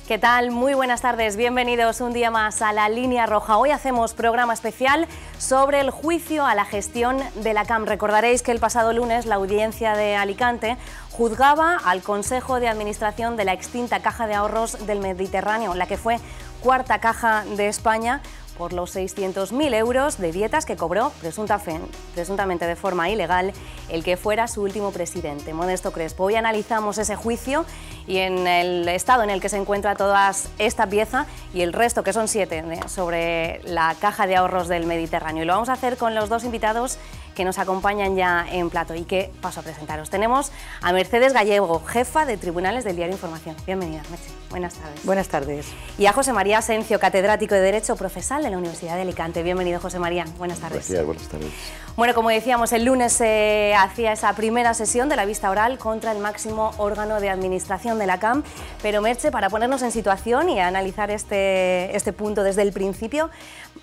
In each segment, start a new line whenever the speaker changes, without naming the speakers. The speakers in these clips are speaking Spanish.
¿Qué tal? Muy buenas tardes, bienvenidos un día más a La Línea Roja. Hoy hacemos programa especial sobre el juicio a la gestión de la CAM. Recordaréis que el pasado lunes la audiencia de Alicante juzgaba al Consejo de Administración de la extinta Caja de Ahorros del Mediterráneo, la que fue cuarta caja de España, por los 600.000 euros de dietas que cobró presuntamente de forma ilegal el que fuera su último presidente, Modesto Crespo. Hoy analizamos ese juicio y en el estado en el que se encuentra toda esta pieza y el resto, que son 7, sobre la Caja de Ahorros del Mediterráneo. Y lo vamos a hacer con los dos invitados que nos acompañan ya en plato y que paso a presentaros. Tenemos a Mercedes Gallego, jefa de Tribunales del Diario Información. Bienvenida, Merche. Buenas tardes.
Buenas tardes.
Y a José María Asencio, catedrático de Derecho Procesal de la Universidad de Alicante. Bienvenido, José María. Buenas tardes.
Gracias, buenas tardes.
Bueno, como decíamos, el lunes se hacía esa primera sesión de la vista oral contra el máximo órgano de administración de la CAM. Pero, Merche, para ponernos en situación y analizar este punto desde el principio,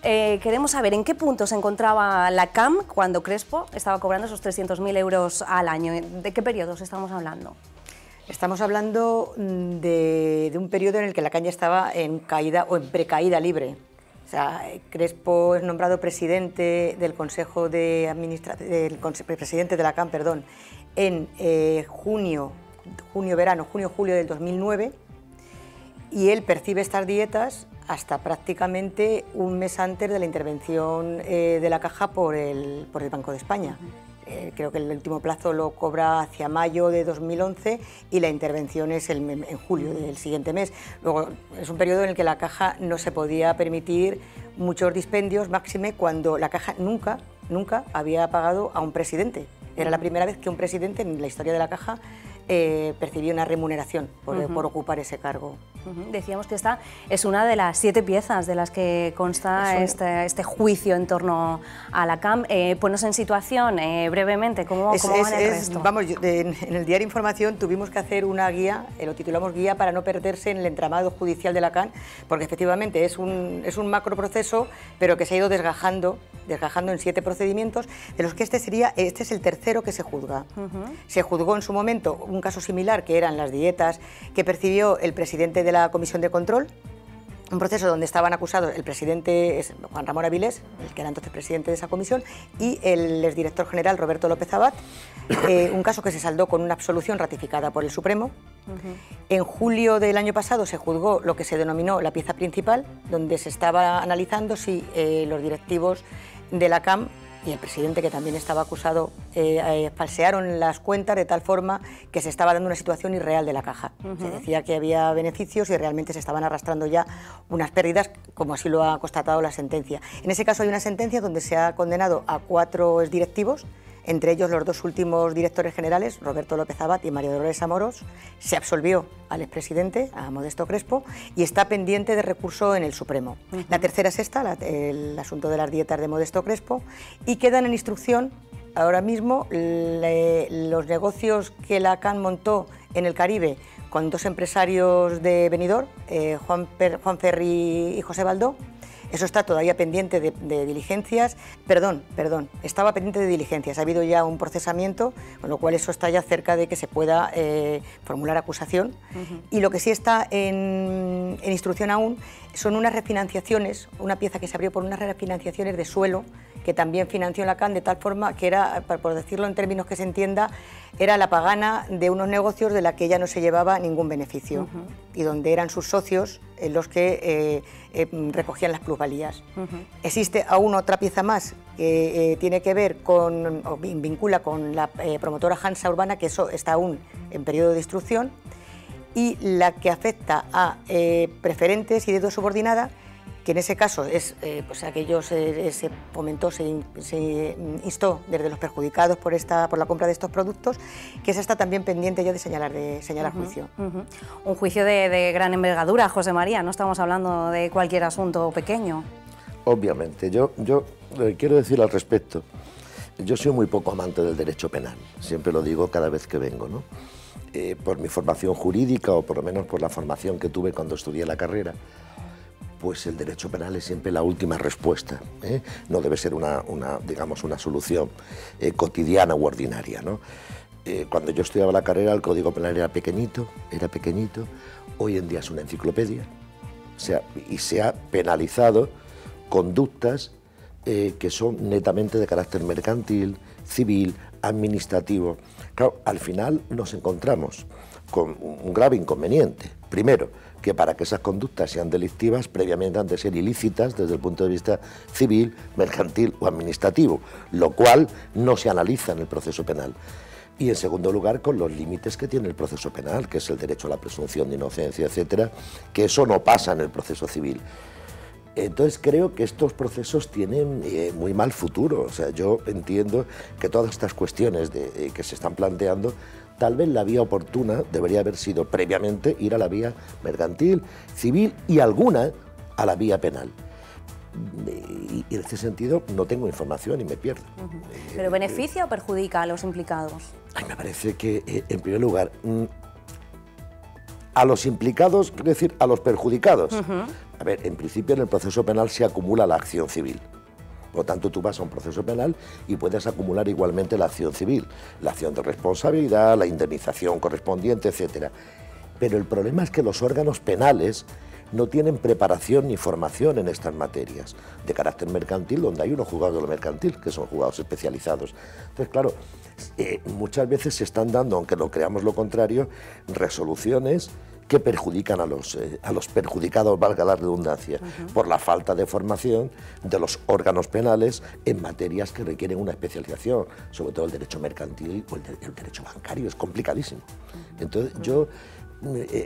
queremos saber en qué punto se encontraba la CAM cuando Crespo estaba cobrando esos 300.000 euros al año. ¿De qué periodos estamos hablando?
Estamos hablando de un periodo en el que la CAM ya estaba en caída o en precaída libre. O sea, Crespo es nombrado presidente del Consejo de Administración, presidente de la CAM, perdón, en junio, julio del 2009, y él percibe estas dietas hasta prácticamente un mes antes de la intervención de la Caja por el Banco de España. Creo que el último plazo lo cobra hacia mayo de 2011 y la intervención es en julio del siguiente mes. Luego, es un periodo en el que la Caja no se podía permitir muchos dispendios, máxime cuando la Caja nunca había pagado a un presidente. Era la primera vez que un presidente en la historia de la Caja percibía una remuneración por ocupar ese cargo.
Decíamos que esta es una de las 7 piezas de las que consta este juicio en torno a la CAM. Ponnos en situación brevemente, ¿cómo va el resto?
Vamos, en el Diario Información tuvimos que hacer una guía, lo titulamos Guía para no perderse en el entramado judicial de la CAM, porque efectivamente es un macroproceso, pero que se ha ido desgajando en 7 procedimientos, de los que este es el tercero que se juzga. Se juzgó en su momento un caso similar, que eran las dietas que percibió el presidente de la Comisión de Control, un proceso donde estaban acusados el presidente Juan Ramón Avilés, el que era entonces presidente de esa comisión, y el exdirector general Roberto López Abad, un caso que se saldó con una absolución ratificada por el Supremo. En julio del año pasado se juzgó lo que se denominó la pieza principal, donde se estaba analizando si los directivos de la CAM y el presidente, que también estaba acusado, falsearon las cuentas de tal forma que se estaba dando una situación irreal de la Caja. Se decía que había beneficios y realmente se estaban arrastrando ya unas pérdidas, como así lo ha constatado la sentencia. En ese caso hay una sentencia donde se ha condenado a 4 exdirectivos, entre ellos los 2 últimos directores generales, Roberto López Abad y María Dolores Amorós. Se absolvió al expresidente, a Modesto Crespo, y está pendiente de recurso en el Supremo. La tercera es esta, el asunto de las dietas de Modesto Crespo, y quedan en instrucción ahora mismo los negocios que la CAM montó en el Caribe con 2 empresarios de Benidorm, Juan Ferri y José Baldó. Eso está todavía pendiente de diligencias, estaba pendiente de diligencias, ha habido ya un procesamiento, con lo cual eso está ya cerca de que se pueda formular acusación. Y lo que sí está en instrucción aún son unas refinanciaciones, una pieza que se abrió por unas refinanciaciones de suelo que también financió la CAM, de tal forma que era, por decirlo en términos que se entienda, era la pagana de unos negocios de la que ella no se llevaba ningún beneficio y donde eran sus socios los que recogían las plusvalías. Existe aún otra pieza más que tiene que ver o vincula con la promotora Hansa Urbana, que eso está aún en periodo de instrucción, y la que afecta a preferentes y deuda subordinada, que en ese caso es aquellos se fomentó, se instó desde los perjudicados por la compra de estos productos, que esa está también pendiente ya de señalar juicio.
Un juicio de gran envergadura, José María, no estamos hablando de cualquier asunto pequeño.
Obviamente, yo quiero decir al respecto, yo soy muy poco amante del derecho penal, siempre lo digo cada vez que vengo, ¿no? Por mi formación jurídica, o por lo menos por la formación que tuve cuando estudié la carrera, pues el derecho penal es siempre la última respuesta, ¿eh? No debe ser digamos, una solución cotidiana u ordinaria, ¿no? Cuando yo estudiaba la carrera, el Código Penal era pequeñito, hoy en día es una enciclopedia, y se ha penalizado conductas que son netamente de carácter mercantil, civil, administrativo. Claro, al final nos encontramos con un grave inconveniente. Primero, que para que esas conductas sean delictivas, previamente han de ser ilícitas desde el punto de vista civil, mercantil o administrativo, lo cual no se analiza en el proceso penal. Y en segundo lugar, con los límites que tiene el proceso penal, que es el derecho a la presunción de inocencia, etcétera, que eso no pasa en el proceso civil. Entonces creo que estos procesos tienen muy mal futuro. O sea, yo entiendo que todas estas cuestiones que se están planteando, tal vez la vía oportuna debería haber sido previamente ir a la vía mercantil, civil y alguna a la vía penal. Y en este sentido no tengo información y me pierdo.
¿Pero beneficia o perjudica a los implicados?
Ay, me parece que, en primer lugar, a los implicados, quiero decir, a los perjudicados. A ver, en principio en el proceso penal se acumula la acción civil. Por lo tanto, tú vas a un proceso penal y puedes acumular igualmente la acción civil, la acción de responsabilidad, la indemnización correspondiente, etcétera. Pero el problema es que los órganos penales no tienen preparación ni formación en estas materias de carácter mercantil, donde hay unos juzgados de lo mercantil, que son juzgados especializados. Entonces, claro, muchas veces se están dando, aunque no creamos lo contrario, resoluciones que perjudican a los perjudicados, valga la redundancia, por la falta de formación de los órganos penales en materias que requieren una especialización, sobre todo el derecho mercantil o el derecho bancario, es complicadísimo. Entonces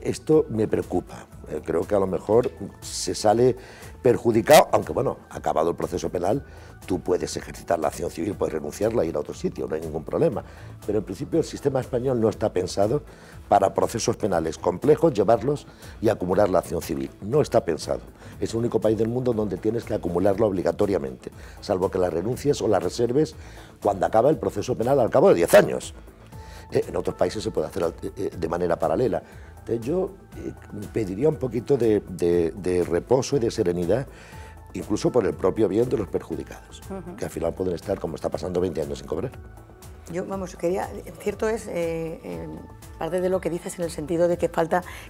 esto me preocupa. Creo que a lo mejor se sale perjudicado, aunque bueno, acabado el proceso penal, tú puedes ejercitar la acción civil, puedes renunciarla e ir a otro sitio, no hay ningún problema. Pero en principio el sistema español no está pensado para procesos penales complejos, llevarlos y acumular la acción civil. No está pensado. Es el único país del mundo donde tienes que acumularla obligatoriamente, salvo que la renuncies o la reserves cuando acaba el proceso penal al cabo de 10 años. En otros países se puede hacer de manera paralela. Entonces yo pediría un poquito de reposo y de serenidad, incluso por el propio bien de los perjudicados, que al final pueden estar, como está pasando, 20 años sin cobrar.
Yo, cierto es, parte de lo que dices en el sentido de que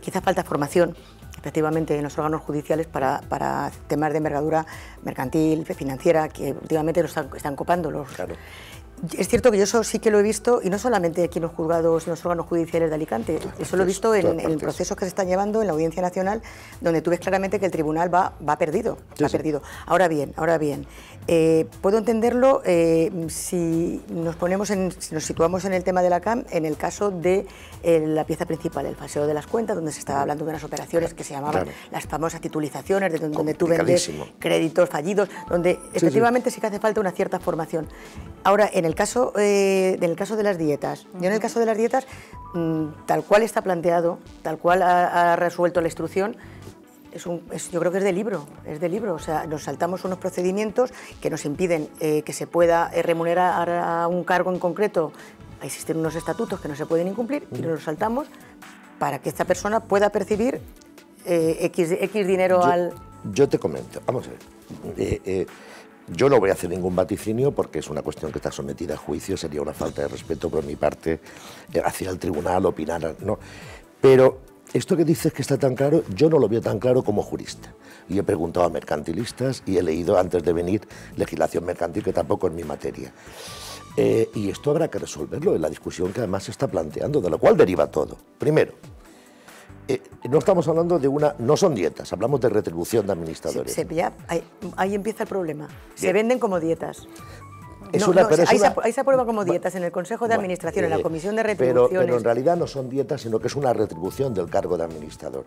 quizá falta formación, efectivamente, en los órganos judiciales para temas de envergadura mercantil, financiera, que últimamente lo están copando los...
Claro.
Es cierto que yo eso sí que lo he visto, y no solamente aquí en los juzgados, en los órganos judiciales de Alicante, eso lo he visto en procesos que se están llevando en la Audiencia Nacional, donde tú ves claramente que el tribunal va perdido. Perdido. Ahora bien, puedo entenderlo si nos situamos en el tema de la CAM, en el caso de la pieza principal, el falseo de las cuentas, donde se estaba hablando de unas operaciones que se llamaban las famosas titulizaciones, donde tú vendes créditos fallidos, donde efectivamente sí que hace falta una cierta formación. Ahora, en el caso de las dietas, yo en el caso de las dietas, tal cual está planteado, tal cual ha resuelto la instrucción, yo creo que es de libro, o sea, nos saltamos unos procedimientos que nos impiden que se pueda remunerar a un cargo en concreto. Existen unos estatutos que no se pueden incumplir y nos los saltamos para que esta persona pueda percibir X dinero
Yo te comento, vamos a ver. Yo no voy a hacer ningún vaticinio porque es una cuestión que está sometida a juicio, sería una falta de respeto por mi parte hacia el tribunal, opinar, no. Pero esto que dices que está tan claro, yo no lo veo tan claro como jurista. Y he preguntado a mercantilistas y he leído antes de venir legislación mercantil, que tampoco es mi materia. Y esto habrá que resolverlo en la discusión que además se está planteando, de lo cual deriva todo. Primero, no estamos hablando no son dietas, hablamos de retribución de administradores.
Ahí empieza el problema. Se venden como dietas. Ahí se aprueba como dietas en el Consejo de Administración, en la Comisión de Retribuciones.
Pero en realidad no son dietas, sino que es una retribución del cargo de administrador.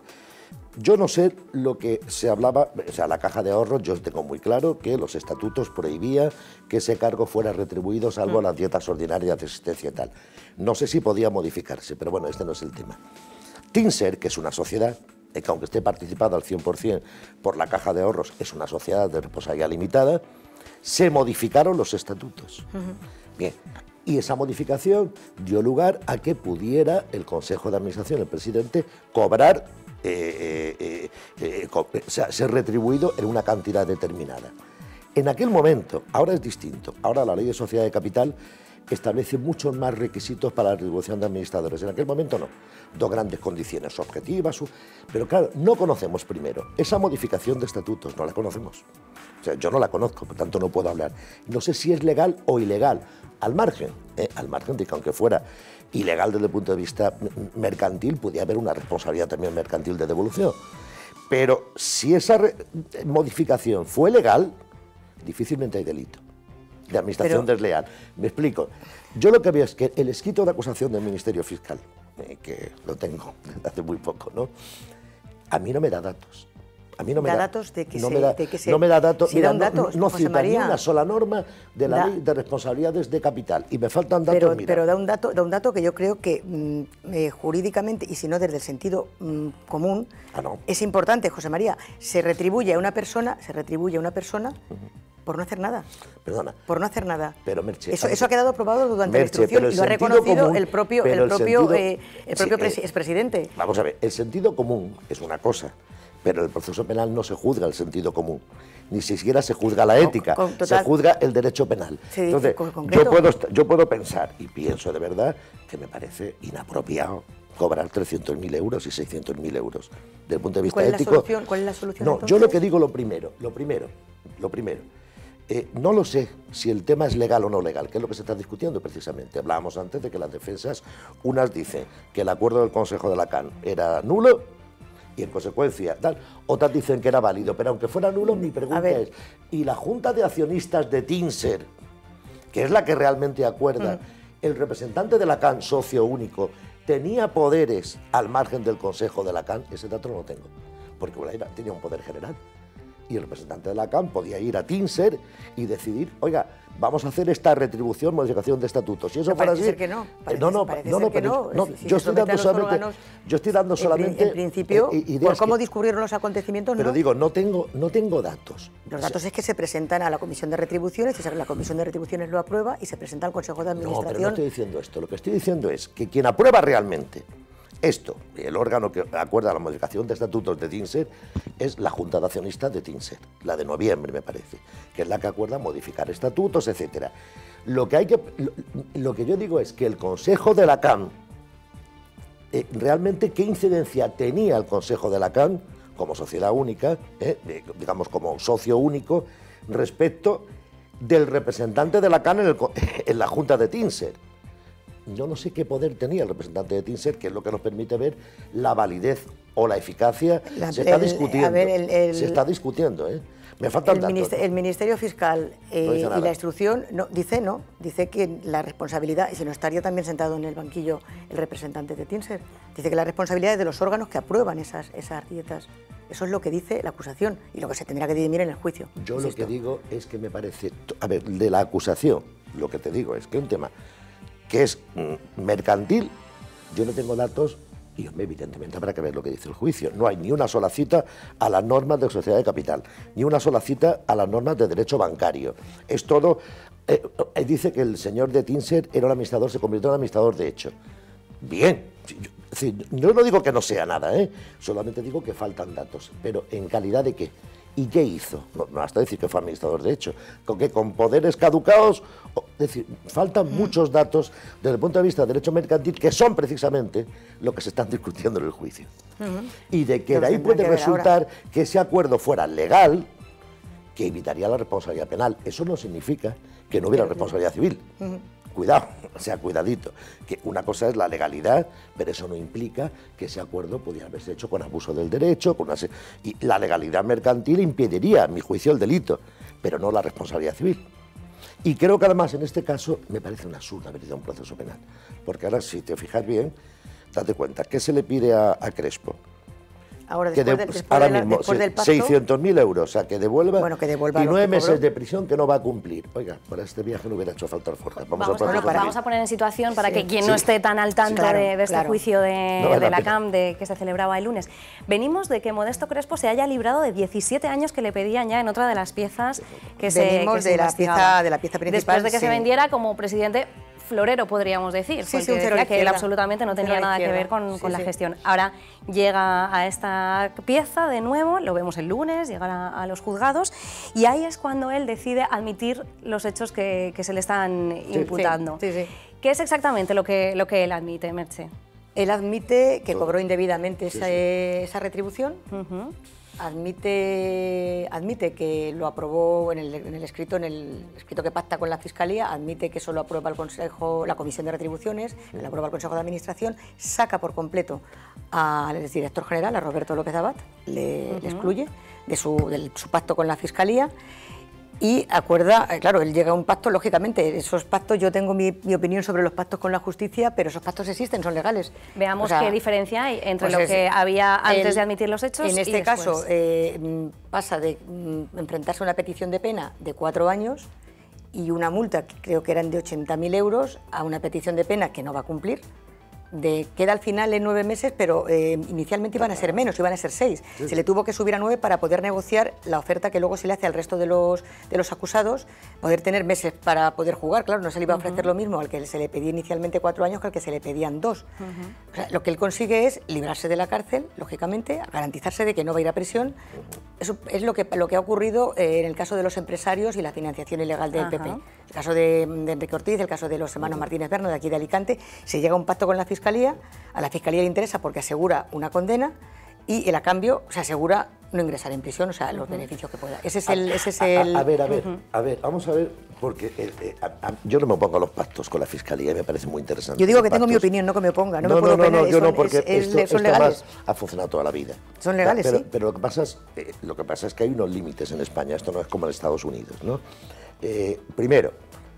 Yo no sé lo que se hablaba, o sea, la Caja de Ahorros, yo tengo muy claro que los estatutos prohibían que ese cargo fuera retribuido salvo las dietas ordinarias de existencia y tal. No sé si podía modificarse, pero bueno, este no es el tema. Tinser, que es una sociedad, que aunque esté participada al 100% por la Caja de Ahorros, es una sociedad de responsabilidad limitada, se modificaron los estatutos. Bien, y esa modificación dio lugar a que pudiera el Consejo de Administración, el presidente, cobrar, ser retribuido en una cantidad determinada. En aquel momento, ahora es distinto, ahora la Ley de Sociedad de Capital establece muchos más requisitos para la retribución de administradores. En aquel momento no, 2 grandes condiciones objetivas, pero claro, no conocemos primero esa modificación de estatutos, no la conocemos. O sea, yo no la conozco, por tanto no puedo hablar. No sé si es legal o ilegal, al margen de que aunque fuera ilegal desde el punto de vista mercantil, podía haber una responsabilidad también mercantil de devolución. Pero si esa modificación fue legal, difícilmente hay delito de administración desleal. Me explico. Yo lo que veo es que el escrito de acusación del Ministerio Fiscal, que lo tengo desde hace muy poco, ¿no? A mí no me da datos. A mí no me da datos de que no me da datos.
Si da un dato,
no cita ni una sola norma de la ley de responsabilidades de capital. Y me faltan datos.
Pero da un dato que yo creo que jurídicamente, y si no desde el sentido común, es importante, José María. Se retribuye a una persona por no hacer nada.
Perdona.
Por no hacer nada.
Pero Merche,
eso ha quedado probado durante la instrucción y lo ha reconocido el propio expresidente.
Vamos a ver, el sentido común es una cosa, pero en el proceso penal no se juzga el sentido común, ni siquiera se juzga la ética, se juzga el derecho penal. Entonces, yo puedo pensar, y pienso de verdad, que me parece inapropiado cobrar 300.000 euros y 600.000 euros. Desde el punto de vista ético...
¿Cuál es la solución?
No, yo lo que digo lo primero. No lo sé si el tema es legal o no legal, que es lo que se está discutiendo precisamente. Hablábamos antes de que las defensas, unas dicen que el acuerdo del Consejo de la CAN era nulo y en consecuencia tal, otras dicen que era válido, pero aunque fuera nulo, mi pregunta es, ¿y la Junta de Accionistas de Tinser, que es la que realmente acuerda, el representante de la CAN, socio único, tenía poderes al margen del Consejo de la CAN? Ese dato no lo tengo, porque tenía un poder general. Y el representante de la CAN podía ir a Tinser y decidir, oiga, vamos a hacer esta retribución, modificación de estatutos. Si eso fuera así... Yo estoy dando solamente...
En principio, por cómo discurrieron los acontecimientos,
pero digo, no tengo datos.
Los datos es que se presentan a la Comisión de Retribuciones, y la Comisión de Retribuciones lo aprueba y se presenta al Consejo de Administración.
No, pero no estoy diciendo esto. Lo que estoy diciendo es que quien aprueba realmente esto, el órgano que acuerda la modificación de estatutos de Tinser, es la Junta de Accionistas de Tinser, la de noviembre, me parece, que es la que acuerda modificar estatutos, etcétera. Lo que yo digo es que el Consejo de la CAN, realmente, ¿qué incidencia tenía el Consejo de la CAN como sociedad única, digamos como socio único, respecto del representante de la CAN en la Junta de Tinser? Yo no sé qué poder tenía el representante de Tinser, que es lo que nos permite ver la validez o la eficacia. Se está discutiendo. Me faltan datos.
El Ministerio Fiscal y la instrucción dice que la responsabilidad, y si no estaría también sentado en el banquillo el representante de Tinser, dice que la responsabilidad es de los órganos que aprueban esas dietas. Eso es lo que dice la acusación y lo que se tendrá que dirimir en el juicio.
Yo lo que digo es que me parece... A ver, de la acusación, lo que te digo es que un tema que es mercantil, yo no tengo datos y evidentemente habrá que ver lo que dice el juicio. No hay ni una sola cita a las normas de sociedad de capital, ni una sola cita a las normas de derecho bancario. Es todo... dice que el señor de Tinser era un administrador, se convirtió en administrador de hecho. Bien, yo no digo que no sea nada, solamente digo que faltan datos, pero ¿en calidad de qué? ¿Y qué hizo? No hasta decir que fue administrador de hecho, con poderes caducados. Es decir, faltan muchos datos desde el punto de vista del derecho mercantil, que son precisamente lo que se están discutiendo en el juicio. Y de que de ahí puede resultar que ese acuerdo fuera legal, que evitaría la responsabilidad penal. Eso no significa que no hubiera responsabilidad civil. Cuidado, o sea, cuidadito, que una cosa es la legalidad, pero eso no implica que ese acuerdo pudiera haberse hecho con abuso del derecho, y la legalidad mercantil impediría, a mi juicio, el delito, pero no la responsabilidad civil. Y creo que además en este caso me parece un absurdo haber ido a un proceso penal, porque ahora si te fijas bien, date cuenta, ¿qué se le pide a Crespo?
Ahora, después del pacto,
600.000 euros, o sea, que devuelva, y 9 meses de prisión que no va a cumplir. Oiga, para este viaje no hubiera hecho falta el Forja.
Vamos a poner en situación para que quien no esté tan al tanto de este juicio de la CAM que se celebraba el lunes. Venimos de que Modesto Crespo se haya librado de 17 años que le pedían ya en otra de las piezas que se
investigaba. De la pieza principal.
Después de que se vendiera como presidente florero, podríamos decir,
Sí,
porque
sí, un cero a la
decía que él
izquierda.
absolutamente no
Un cero
tenía
a la
nada que ver
izquierda.
con
Sí,
la
sí.
gestión. Ahora llega a esta pieza de nuevo, lo vemos el lunes, llegar a los juzgados, y ahí es cuando él decide admitir los hechos que se le están imputando.
Sí, sí.
¿Qué es exactamente lo que él admite, Merche?
Él admite que cobró indebidamente esa retribución, admite que lo aprobó en el escrito que pacta con la Fiscalía, admite que eso lo aprueba el Consejo, la Comisión de Retribuciones, que lo aprueba el Consejo de Administración, saca por completo al director general, a Roberto López Abad, le excluye de su pacto con la Fiscalía. Y acuerda, claro, él llega a un pacto, lógicamente, esos pactos, yo tengo mi opinión sobre los pactos con la justicia, pero esos pactos existen, son legales.
Veamos
O sea,
qué diferencia hay entre
pues
lo que había antes
él,
de admitir los hechos
en
y
este
después.
caso, pasa de enfrentarse a una petición de pena de 4 años y una multa, que creo que eran de 80.000 euros, a una petición de pena que no va a cumplir. Queda al final en 9 meses, pero inicialmente iban a ser menos, iban a ser 6.
Sí.
Se le tuvo que subir a 9 para poder negociar la oferta que luego se le hace al resto de los acusados, poder tener meses para poder jugar. Claro, no se le iba a ofrecer lo mismo al que se le pedía inicialmente 4 años que al que se le pedían 2. O sea, lo que él consigue es librarse de la cárcel, lógicamente, garantizarse de que no va a ir a prisión. Eso es lo que ha ocurrido en el caso de los empresarios y la financiación ilegal del PP. El caso de Enrique Ortiz, el caso de los hermanos Martínez Berno, de aquí de Alicante, se llega a un pacto con la Fiscalía, a la Fiscalía le interesa porque asegura una condena y a cambio se asegura no ingresar en prisión, o sea, los beneficios que pueda. Ese es el...
A ver, vamos a ver, porque yo no me opongo a los pactos con la Fiscalía, me parece muy interesante.
Yo digo que
los
tengo mi
pactos.
opinión, no que me oponga, no me puedo oponer,
yo no, porque esto
son legales.
más ha funcionado toda la vida.
Son legales,
pero,
sí.
Pero lo que pasa es que hay unos límites en España, esto no es como en Estados Unidos, ¿no? Primero,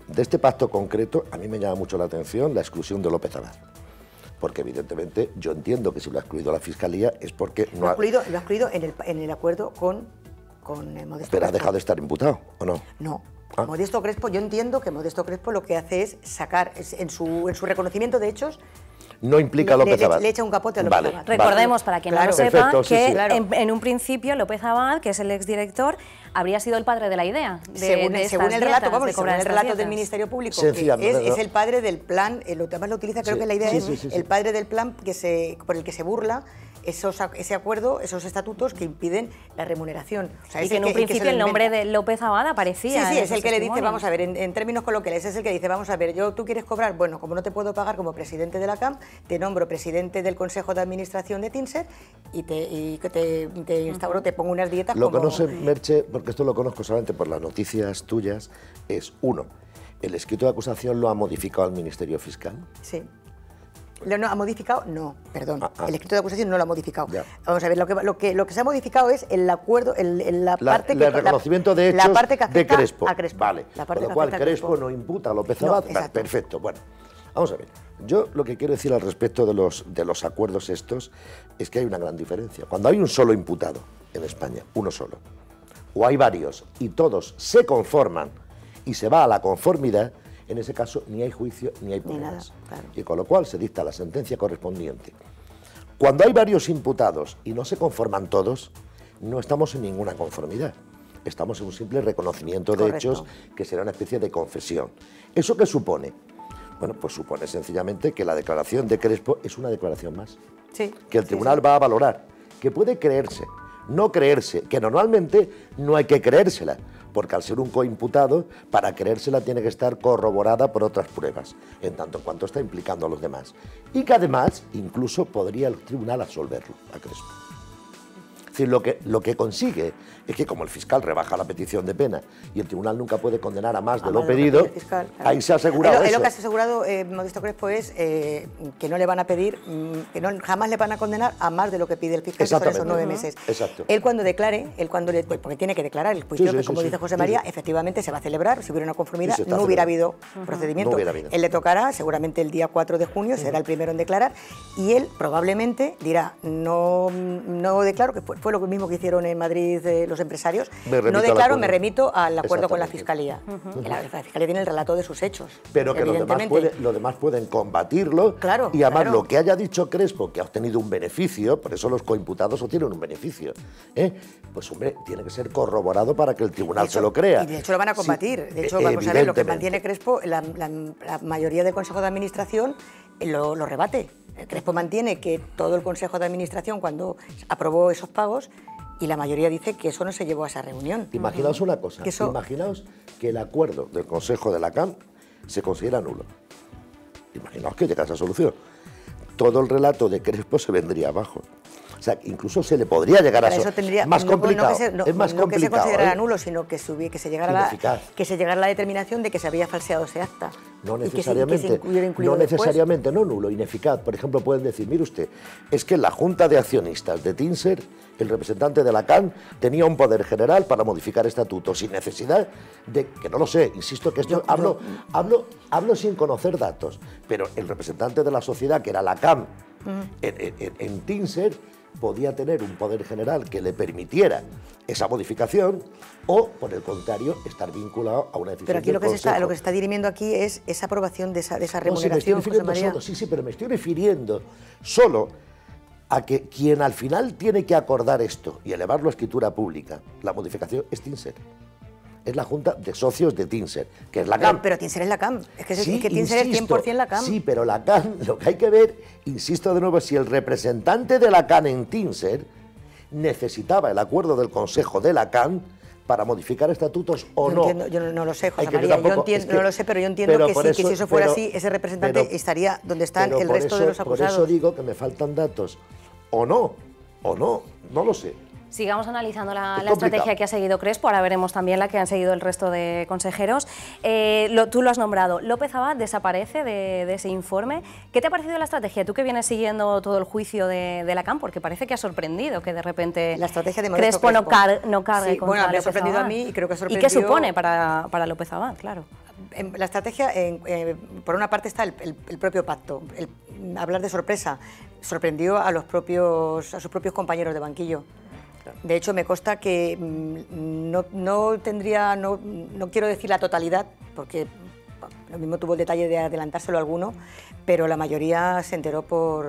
de este pacto concreto, a mí me llama mucho la atención la exclusión de López Abad. Porque evidentemente yo entiendo que si lo ha excluido la Fiscalía es porque no
Lo ha excluido en el acuerdo con Modesto
Pero ha
Crespo.
dejado de estar imputado, ¿o no?
No.
Ah.
Modesto Crespo, yo entiendo que Modesto Crespo lo que hace es sacar, en su reconocimiento de hechos,
No implica a López Abad.
le echa un capote a López
Vale,
Abad.
Recordemos, para quien no lo sepa,
Perfecto, sí,
que
sí.
Claro.
en un principio López Abad, que es el exdirector, habría sido el padre de la idea.
Según el relato, vamos, según el relato del Ministerio Público, que
Sencillamente,
es el padre del plan, además lo utiliza, creo
Sí,
que la idea
sí,
es
sí, sí, sí.
el padre del plan por el que se burla ese acuerdo, esos estatutos que impiden la remuneración. O sea,
Y
es
que en
el
un
que se
principio
lo
el nombre
inventa.
de López Abad aparecía.
Sí,
en
es el
esos
que le dice,
testimonios.
vamos a ver, en términos coloquiales, es el que dice, vamos a ver, tú quieres cobrar, bueno, como no te puedo pagar como presidente de la CAM, te nombro presidente del Consejo de Administración de TINSER y te instauro, te pongo unas dietas
Lo
como...
que no sé, Merche, porque esto lo conozco solamente por las noticias tuyas, es, uno, el escrito de acusación lo ha modificado el Ministerio Fiscal.
Sí. ¿Lo ha modificado? No, perdón. El escrito de acusación no lo ha modificado.
Ya.
Vamos a ver, lo que se ha modificado es el acuerdo, la parte
el reconocimiento de hechos
la parte que
de
afecta
Crespo.
a Crespo.
Vale,
La parte
con lo
que
cual
afecta a
Crespo no imputa a López
No,
Abad. Vale,
exacto.
perfecto. Bueno, vamos a ver. Yo lo que quiero decir al respecto de los acuerdos estos es que hay una gran diferencia. Cuando hay un solo imputado en España, uno solo, o hay varios y todos se conforman y se va a la conformidad, en ese caso ni hay juicio ni hay
Ni nada,
pruebas.
claro.
Y con lo cual se dicta la sentencia correspondiente. Cuando hay varios imputados y no se conforman todos, no estamos en ninguna conformidad. Estamos en un simple reconocimiento de
Correcto.
hechos que será una especie de confesión. ¿Eso qué supone? Bueno, pues supone sencillamente que la declaración de Crespo es una declaración más.
Sí,
Que el
sí,
tribunal
sí.
va a valorar, que puede creerse, no creerse, que normalmente no hay que creérsela, porque al ser un coimputado, para creérsela tiene que estar corroborada por otras pruebas, en tanto en cuanto está implicando a los demás. Y que además, incluso podría el tribunal absolverlo a Crespo. Es decir, lo que consigue es que como el fiscal rebaja la petición de pena y el tribunal nunca puede condenar a más de
A
lo
más de
pedido,
que pide el fiscal, claro.
ahí se ha asegurado
Lo
eso.
que ha asegurado Modesto Crespo es que no le van a pedir, jamás le van a condenar a más de lo que pide el fiscal por esos 9 meses.
Exacto.
Él cuando declare, porque tiene que declarar el juicio,
Sí,
que
sí,
como
sí,
dice
sí.
José
Sí,
María,
sí.
efectivamente se va a celebrar, si hubiera una conformidad,
Sí, se está
no hubiera
celebrando.
habido procedimiento.
No hubiera habido.
Él le tocará seguramente el día 4 de junio, será el primero en declarar, y él probablemente dirá, no declaro, que fue fue lo mismo que hicieron en Madrid los empresarios.
No declaro,
me remito al acuerdo con la Fiscalía. La Fiscalía tiene el relato de sus hechos.
Pero que los demás pueden combatirlo.
Claro,
y además lo que haya dicho Crespo, que ha obtenido un beneficio, por eso los coimputados obtienen un beneficio, pues hombre, tiene que ser corroborado para que el tribunal se lo crea.
Y de hecho lo van a combatir. De hecho, vamos a ver, lo que mantiene Crespo, la mayoría del Consejo de Administración lo rebate. Crespo mantiene que todo el Consejo de Administración, cuando aprobó esos pagos, y la mayoría dice que eso no se llevó a esa reunión.
Imaginaos una cosa, imaginaos que el acuerdo del Consejo de la CAM se considera nulo. Imaginaos que llega a esa solución. Todo el relato de Crespo se vendría abajo. O sea, incluso se le podría llegar a eso.
Más complicado. Es más complicado. No que se considerara nulo, sino que se llegara a la determinación de que se había falseado ese acta.
No necesariamente, no nulo, ineficaz. Por ejemplo, pueden decir, mire usted, es que en la Junta de Accionistas de Tinser, el representante de la CAN tenía un poder general para modificar estatutos sin necesidad de, que no lo sé, insisto que esto hablo sin conocer datos, pero el representante de la sociedad, que era la CAN, en Tinser, podía tener un poder general que le permitiera esa modificación o, por el contrario, estar vinculado a una decisión
del Consejo. Pero aquí lo que se está dirimiendo aquí es esa aprobación de esa remuneración, José María.
Sí, pero me estoy refiriendo solo a que quien al final tiene que acordar esto y elevarlo a escritura pública, la modificación, es Tinser. Es la Junta de Socios de Tinser, que es la CAM.
Pero Tinser es la CAM, es que Tinser es 100% la CAM.
Sí, pero la CAM, lo que hay que ver, insisto de nuevo, si el representante de la CAM en Tinser necesitaba el acuerdo del Consejo de la CAM para modificar estatutos o no.
Yo no lo sé, José María, no lo sé, pero yo entiendo que si eso fuera así, ese representante estaría donde están el resto de los acusados.
Por eso digo que me faltan datos, o no lo sé.
Sigamos analizando la estrategia que ha seguido Crespo, ahora veremos también la que han seguido el resto de consejeros. Tú lo has nombrado, López Abad desaparece de ese informe. ¿Qué te ha parecido la estrategia? Tú que vienes siguiendo todo el juicio de la CAM, porque parece que ha sorprendido que de repente
la estrategia de
Crespo no cargue contra
López Abad. Me ha sorprendido a mí y creo que ha sorprendido...
¿Y qué supone para López Abad? Claro.
La estrategia, por una parte está el propio pacto. Hablar de sorpresa sorprendió a sus propios compañeros de banquillo. De hecho, me consta que no quiero decir la totalidad, porque lo mismo tuvo el detalle de adelantárselo a alguno, pero la mayoría se enteró por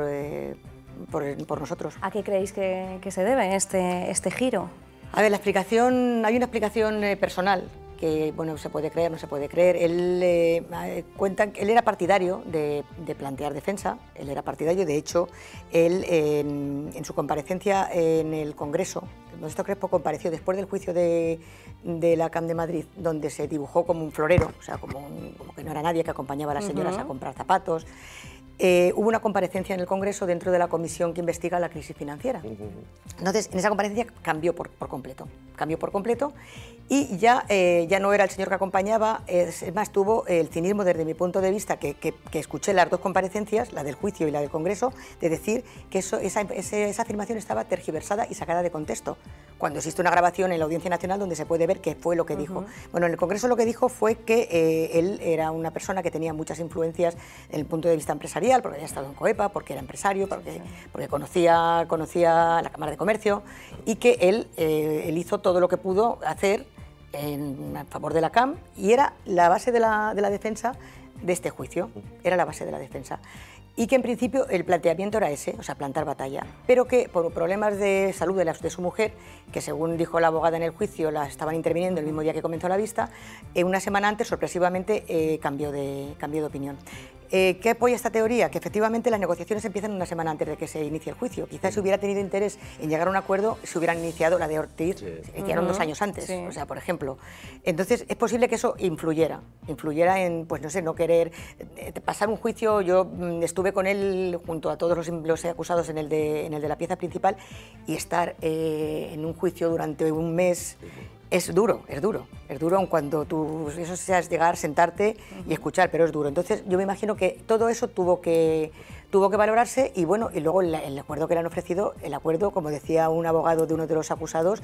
nosotros.
¿A qué creéis que se debe este giro?
A ver, hay una explicación personal, que bueno, se puede creer, no se puede creer. Él cuenta que él era partidario de plantear defensa, él era partidario, de hecho, él en su comparecencia en el Congreso, Modesto Crespo compareció después del juicio de la CAM de Madrid, donde se dibujó como un florero, o sea, como que no era nadie, que acompañaba a las señoras a comprar zapatos. Hubo una comparecencia en el Congreso dentro de la comisión que investiga la crisis financiera. Entonces, en esa comparecencia cambió por completo y ya no era el señor que acompañaba, es más, tuvo el cinismo desde mi punto de vista, que escuché las dos comparecencias, la del juicio y la del Congreso, de decir que esa afirmación estaba tergiversada y sacada de contexto, cuando existe una grabación en la Audiencia Nacional donde se puede ver qué fue lo que dijo. Bueno, en el Congreso lo que dijo fue que él era una persona que tenía muchas influencias en el punto de vista empresarial, porque había estado en COEPA, porque era empresario, porque conocía la Cámara de Comercio, y que él hizo todo lo que pudo hacer a favor de la CAM, y era la base de la defensa de este juicio, era la base de la defensa. Y que en principio el planteamiento era ese, o sea, plantar batalla, pero que por problemas de salud de su mujer, que según dijo la abogada en el juicio, la estaban interviniendo el mismo día que comenzó la vista, una semana antes, sorpresivamente, cambió de opinión. ¿Qué apoya esta teoría? Que efectivamente las negociaciones empiezan una semana antes de que se inicie el juicio. Quizás si hubiera tenido interés en llegar a un acuerdo, se hubieran iniciado la de Ortiz, se iniciaron 2 años antes, o sea, por ejemplo. Entonces, es posible que eso influyera en, pues no sé, no querer pasar un juicio. Yo estuve con él junto a todos los acusados en el de la pieza principal, y estar en un juicio durante un mes es duro, aun cuando eso seas llegar, sentarte y escuchar, pero es duro. Entonces yo me imagino que todo eso tuvo que valorarse, y bueno, y luego el acuerdo que le han ofrecido, como decía un abogado de uno de los acusados,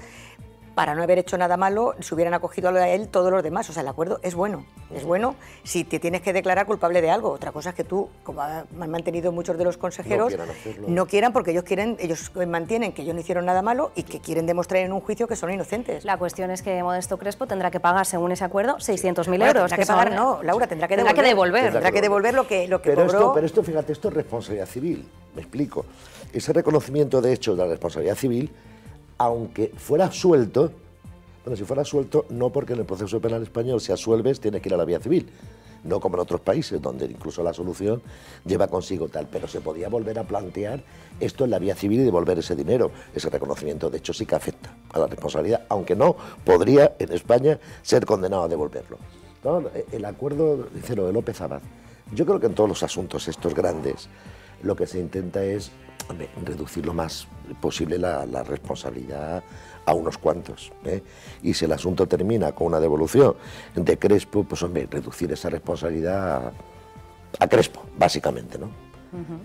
para no haber hecho nada malo, se hubieran acogido a él todos los demás. O sea, el acuerdo es bueno si te tienes que declarar culpable de algo. Otra cosa es que tú, como han mantenido muchos de los consejeros, no quieran porque ellos mantienen que ellos no hicieron nada malo y que quieren demostrar en un juicio que son inocentes.
La cuestión es que Modesto Crespo tendrá que pagar, según ese acuerdo, 600.000 euros.
Tendrá que pagar, no, Laura, tendrá que devolver lo que cobró.
Pero esto, fíjate, esto es responsabilidad civil, me explico. Ese reconocimiento de hecho de la responsabilidad civil, aunque fuera suelto, bueno, si fuera suelto, no, porque en el proceso penal español, si asuelves, tienes que ir a la vía civil. No como en otros países, donde incluso la solución lleva consigo tal, pero se podía volver a plantear esto en la vía civil y devolver ese dinero. Ese reconocimiento, de hecho, sí que afecta a la responsabilidad, aunque no podría en España ser condenado a devolverlo. No, el acuerdo, dice lo de López Abad, yo creo que en todos los asuntos estos grandes, lo que se intenta es reducir lo más posible la responsabilidad a unos cuantos, ¿eh? Y si el asunto termina con una devolución de Crespo, pues hombre, reducir esa responsabilidad a Crespo, básicamente, ¿no?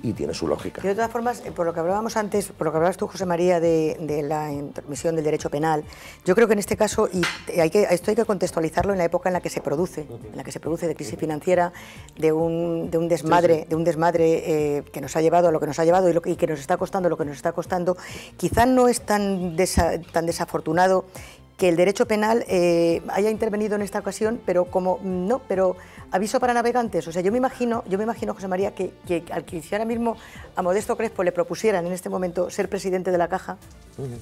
Y tiene su lógica.
Y de todas formas, por lo que hablábamos antes, por lo que hablabas tú, José María, de la intromisión del derecho penal, yo creo que en este caso, y esto hay que contextualizarlo en la época en la que se produce, de crisis financiera, de un desmadre, que nos ha llevado a lo que nos ha llevado y que nos está costando lo que nos está costando. Quizás no es tan desafortunado que el derecho penal haya intervenido en esta ocasión, pero aviso para navegantes. O sea, yo me imagino, José María, que al que si ahora mismo a Modesto Crespo le propusieran en este momento ser presidente de la Caja,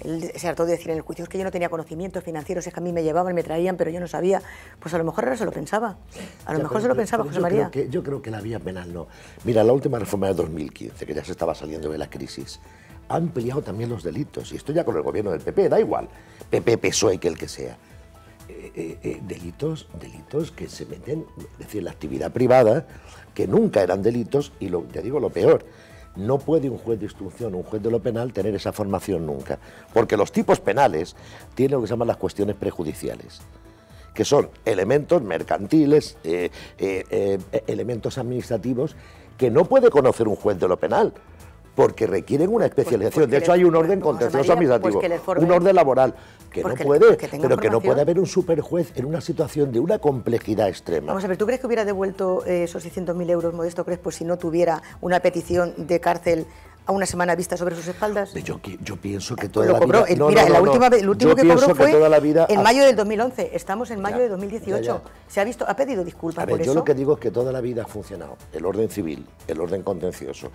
él se hartó de decir en el juicio, es que yo no tenía conocimientos financieros, es que a mí me llevaban, me traían, pero yo no sabía. Pues a lo mejor ahora se lo pensaba. José María.
Yo creo que la vía penal no. Mira, la última reforma de 2015, que ya se estaba saliendo de la crisis, ha ampliado también los delitos, y esto ya con el gobierno del PP, da igual, PP, PSOE, que el que sea. Delitos que se meten, es decir, la actividad privada, que nunca eran delitos, y te digo lo peor, no puede un juez de instrucción, un juez de lo penal, tener esa formación nunca, porque los tipos penales tienen lo que se llaman las cuestiones prejudiciales, que son elementos mercantiles, elementos administrativos, que no puede conocer un juez de lo penal, porque requieren una especialización. De hecho, hay un orden contencioso administrativo, un orden laboral, que no puede, pero que no puede haber un superjuez en una situación de una complejidad extrema.
Vamos a ver, ¿tú crees que hubiera devuelto esos 600.000 euros Modesto Crespo si no tuviera una petición de cárcel a una semana vista sobre sus espaldas?
Yo pienso que toda la vida...
El último que cobró fue en mayo del 2011, estamos en mayo de 2018. ¿Se ha visto? ¿Ha pedido disculpas por eso?
Yo lo que digo es que toda la vida ha funcionado, el orden civil, el orden contencioso,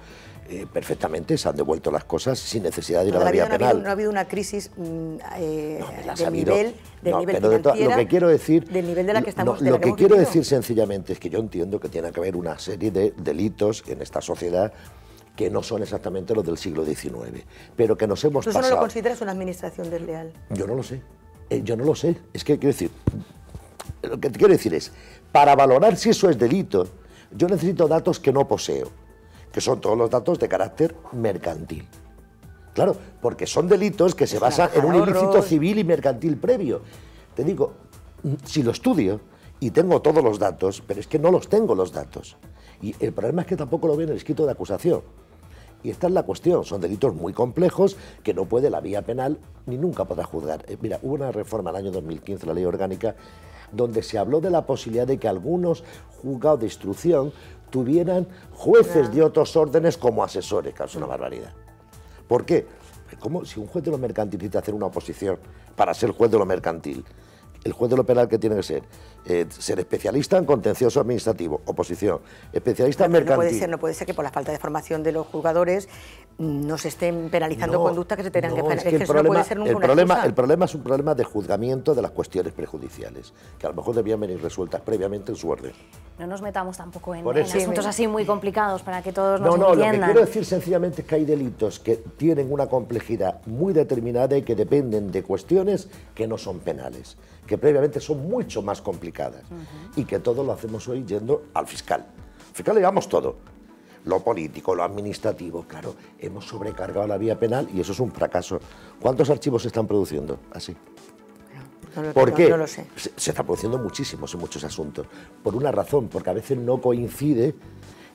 perfectamente se han devuelto las cosas sin necesidad de ir a la vía penal.
No ha habido una crisis del nivel financiera,
lo que quiero decir,
del nivel de la que estamos.
Lo que quiero decir sencillamente es que yo entiendo que tiene que haber una serie de delitos en esta sociedad que no son exactamente los del siglo XIX, pero que nos hemos pasado.
¿Tú eso no lo consideras una administración desleal?
Yo no lo sé, Es que quiero decir, lo que te quiero decir es, para valorar si eso es delito, yo necesito datos que no poseo, que son todos los datos de carácter mercantil. Claro, porque son delitos que se basan en un ilícito civil y mercantil previo. Te digo, si lo estudio y tengo todos los datos, pero es que no los tengo los datos. Y el problema es que tampoco lo veo en el escrito de acusación. Y esta es la cuestión, son delitos muy complejos que no puede la vía penal ni nunca podrá juzgar. Mira, hubo una reforma en el año 2015, la ley orgánica, donde se habló de la posibilidad de que algunos juzgados de instrucción tuvieran jueces de otros órdenes como asesores, que es una barbaridad. ¿Por qué? Como si un juez de lo mercantil necesita hacer una oposición para ser juez de lo mercantil, el juez de lo penal, ¿qué tiene que ser? Ser especialista en contencioso administrativo, oposición, especialista en mercantil.
No puede ser que por la falta de formación de los juzgadores no se estén penalizando conductas que se tengan que penalizar.
Es que no puede ser nunca una excusa. El problema es un problema de juzgamiento de las cuestiones prejudiciales, que a lo mejor debían venir resueltas previamente en su orden.
No nos metamos tampoco en asuntos así muy complicados para que todos nos entiendan.
Lo que quiero decir sencillamente es que hay delitos que tienen una complejidad muy determinada y que dependen de cuestiones que no son penales, que previamente son mucho más complicadas y que todo lo hacemos hoy yendo al fiscal. Al fiscal le llevamos todo, lo político, lo administrativo, claro, hemos sobrecargado la vía penal y eso es un fracaso. ¿Cuántos archivos se están produciendo así? ¿Por qué?
No lo sé.
Se están produciendo muchísimos en muchos asuntos, por una razón, porque a veces no coincide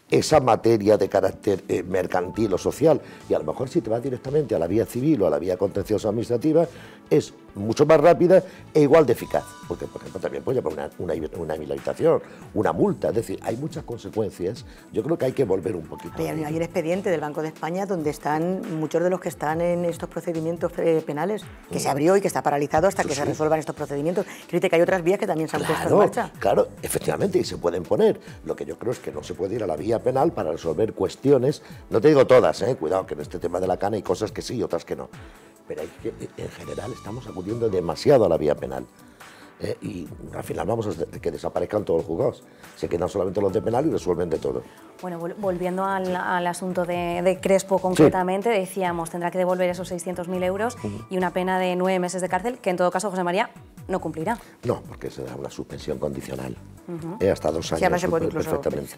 esa materia de carácter mercantil o social, y a lo mejor si te vas directamente a la vía civil o a la vía contenciosa administrativa, es mucho más rápida e igual de eficaz, porque por ejemplo también puede llevar una inhabilitación, una multa, es decir, hay muchas consecuencias. Yo creo que hay que volver un poquito.
Hay un expediente del Banco de España donde están muchos de los que están en estos procedimientos penales, que se abrió y que está paralizado hasta que se resuelvan estos procedimientos. Creo que hay otras vías que también se han puesto en marcha.
Claro, efectivamente, y se pueden poner. Lo que yo creo es que no se puede ir a la vía penal para resolver cuestiones, no te digo todas, cuidado, que en este tema de la CAN hay cosas que sí y otras que no. Pero en general estamos acudiendo demasiado a la vía penal. Y al final vamos a que desaparezcan todos los juzgados. Se quedan solamente los de penal y resuelven de todo.
Bueno, volviendo al asunto de Crespo concretamente, decíamos, tendrá que devolver esos 600.000 euros y una pena de 9 meses de cárcel, que en todo caso, José María, no cumplirá.
No, porque se da una suspensión condicional. Hasta 2 años.
Sí, además se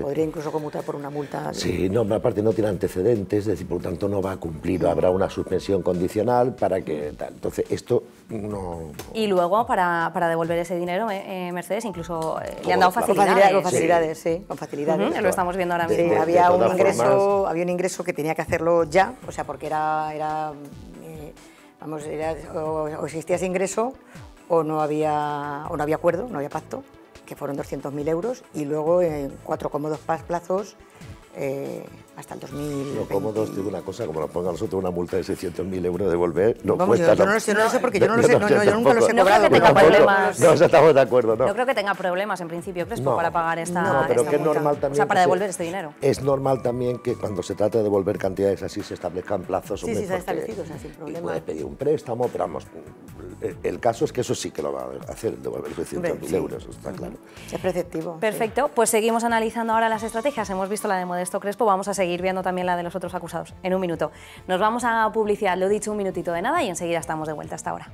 podría incluso conmutar por una multa.
Sí, no, aparte no tiene antecedentes, es decir, por lo tanto no va a cumplir, habrá una suspensión condicional para que tal. Entonces, esto no...
Y luego, para devolver ese dinero, Mercedes, incluso le han dado facilidades.
Con facilidades, sí, con facilidades.
Lo estamos viendo ahora mismo.
Sí, había un ingreso que tenía que hacerlo ya, o sea, porque o existía ese ingreso o no había acuerdo, no había pacto, que fueron 200.000 euros, y luego en 4 cómodos plazos hasta el 2020.
Lo cómodo, os digo una cosa, como nos ponga a nosotros una multa de 600.000 euros devolver, no
Vamos,
cuesta.
Yo no lo sé porque yo no lo sé, yo nunca los he cobrado.
No creo que tenga problemas.
No, estamos de acuerdo, ¿no?
No creo que tenga problemas en principio, Crespo, para pagar esta
No, pero que es
multa.
normal también.
O sea, para devolver este dinero.
Es normal también que cuando se trata de devolver cantidades así se establezcan plazos.
Sí, está establecido, o sea, sin problema.
Puede pedir un préstamo, pero vamos, el caso es que eso sí que lo va a hacer, devolver 600.000 euros, está claro.
Es preceptivo.
Perfecto, pues seguimos analizando ahora las estrategias. Hemos visto la de Modesto Crespo, vamos a seguir viendo también la de los otros acusados en un minuto. Nos vamos a publicidad, lo he dicho, un minutito de nada y enseguida estamos de vuelta. Hasta ahora.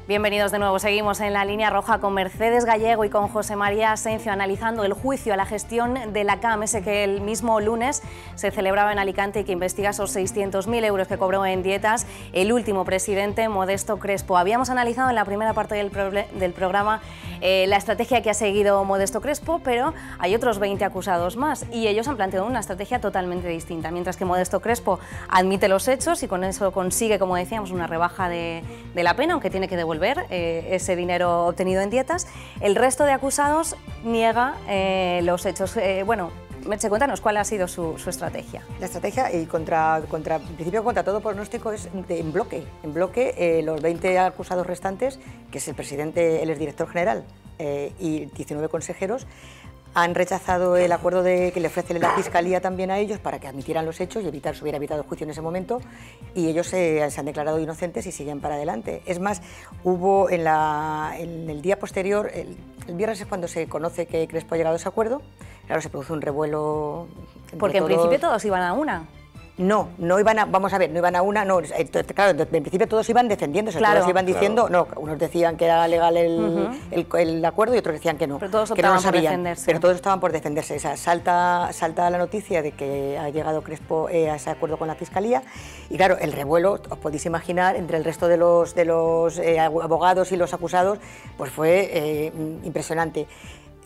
Bienvenidos de nuevo, seguimos en la línea roja con Mercedes Gallego y con José María Asencio analizando el juicio a la gestión de la CAM, ese que el mismo lunes se celebraba en Alicante y que investiga esos 600.000 euros que cobró en dietas el último presidente, Modesto Crespo. Habíamos analizado en la primera parte del programa la estrategia que ha seguido Modesto Crespo, pero hay otros 20 acusados más y ellos han planteado una estrategia totalmente distinta. Mientras que Modesto Crespo admite los hechos y con eso consigue, como decíamos, una rebaja de la pena, aunque tiene que devolver ese dinero obtenido en dietas, el resto de acusados niega los hechos. Bueno, Merche, cuéntanos cuál ha sido su estrategia.
La estrategia, y en principio contra todo pronóstico, es en bloque. En bloque, los 20 acusados restantes, que es el presidente, él es director general, y 19 consejeros, han rechazado el acuerdo que le ofrece la Fiscalía también a ellos para que admitieran los hechos y se hubiera evitado el juicio en ese momento, y ellos se han declarado inocentes y siguen para adelante. Es más, hubo en el día posterior, el viernes es cuando se conoce que Crespo ha llegado a ese acuerdo. Claro, se produce un revuelo.
Porque en principio todos iban a una.
No iban a, vamos a ver, no iban a una, no, claro, en principio todos iban defendiéndose,
claro,
todos iban diciendo, no, unos decían que era legal el acuerdo y otros decían que no.
Pero todos
que no lo
optaban por
sabían,
defenderse.
pero todos estaban por defenderse. O sea, salta la noticia de que ha llegado Crespo a ese acuerdo con la Fiscalía, y claro, el revuelo, os podéis imaginar, entre el resto de los abogados y los acusados, pues fue impresionante.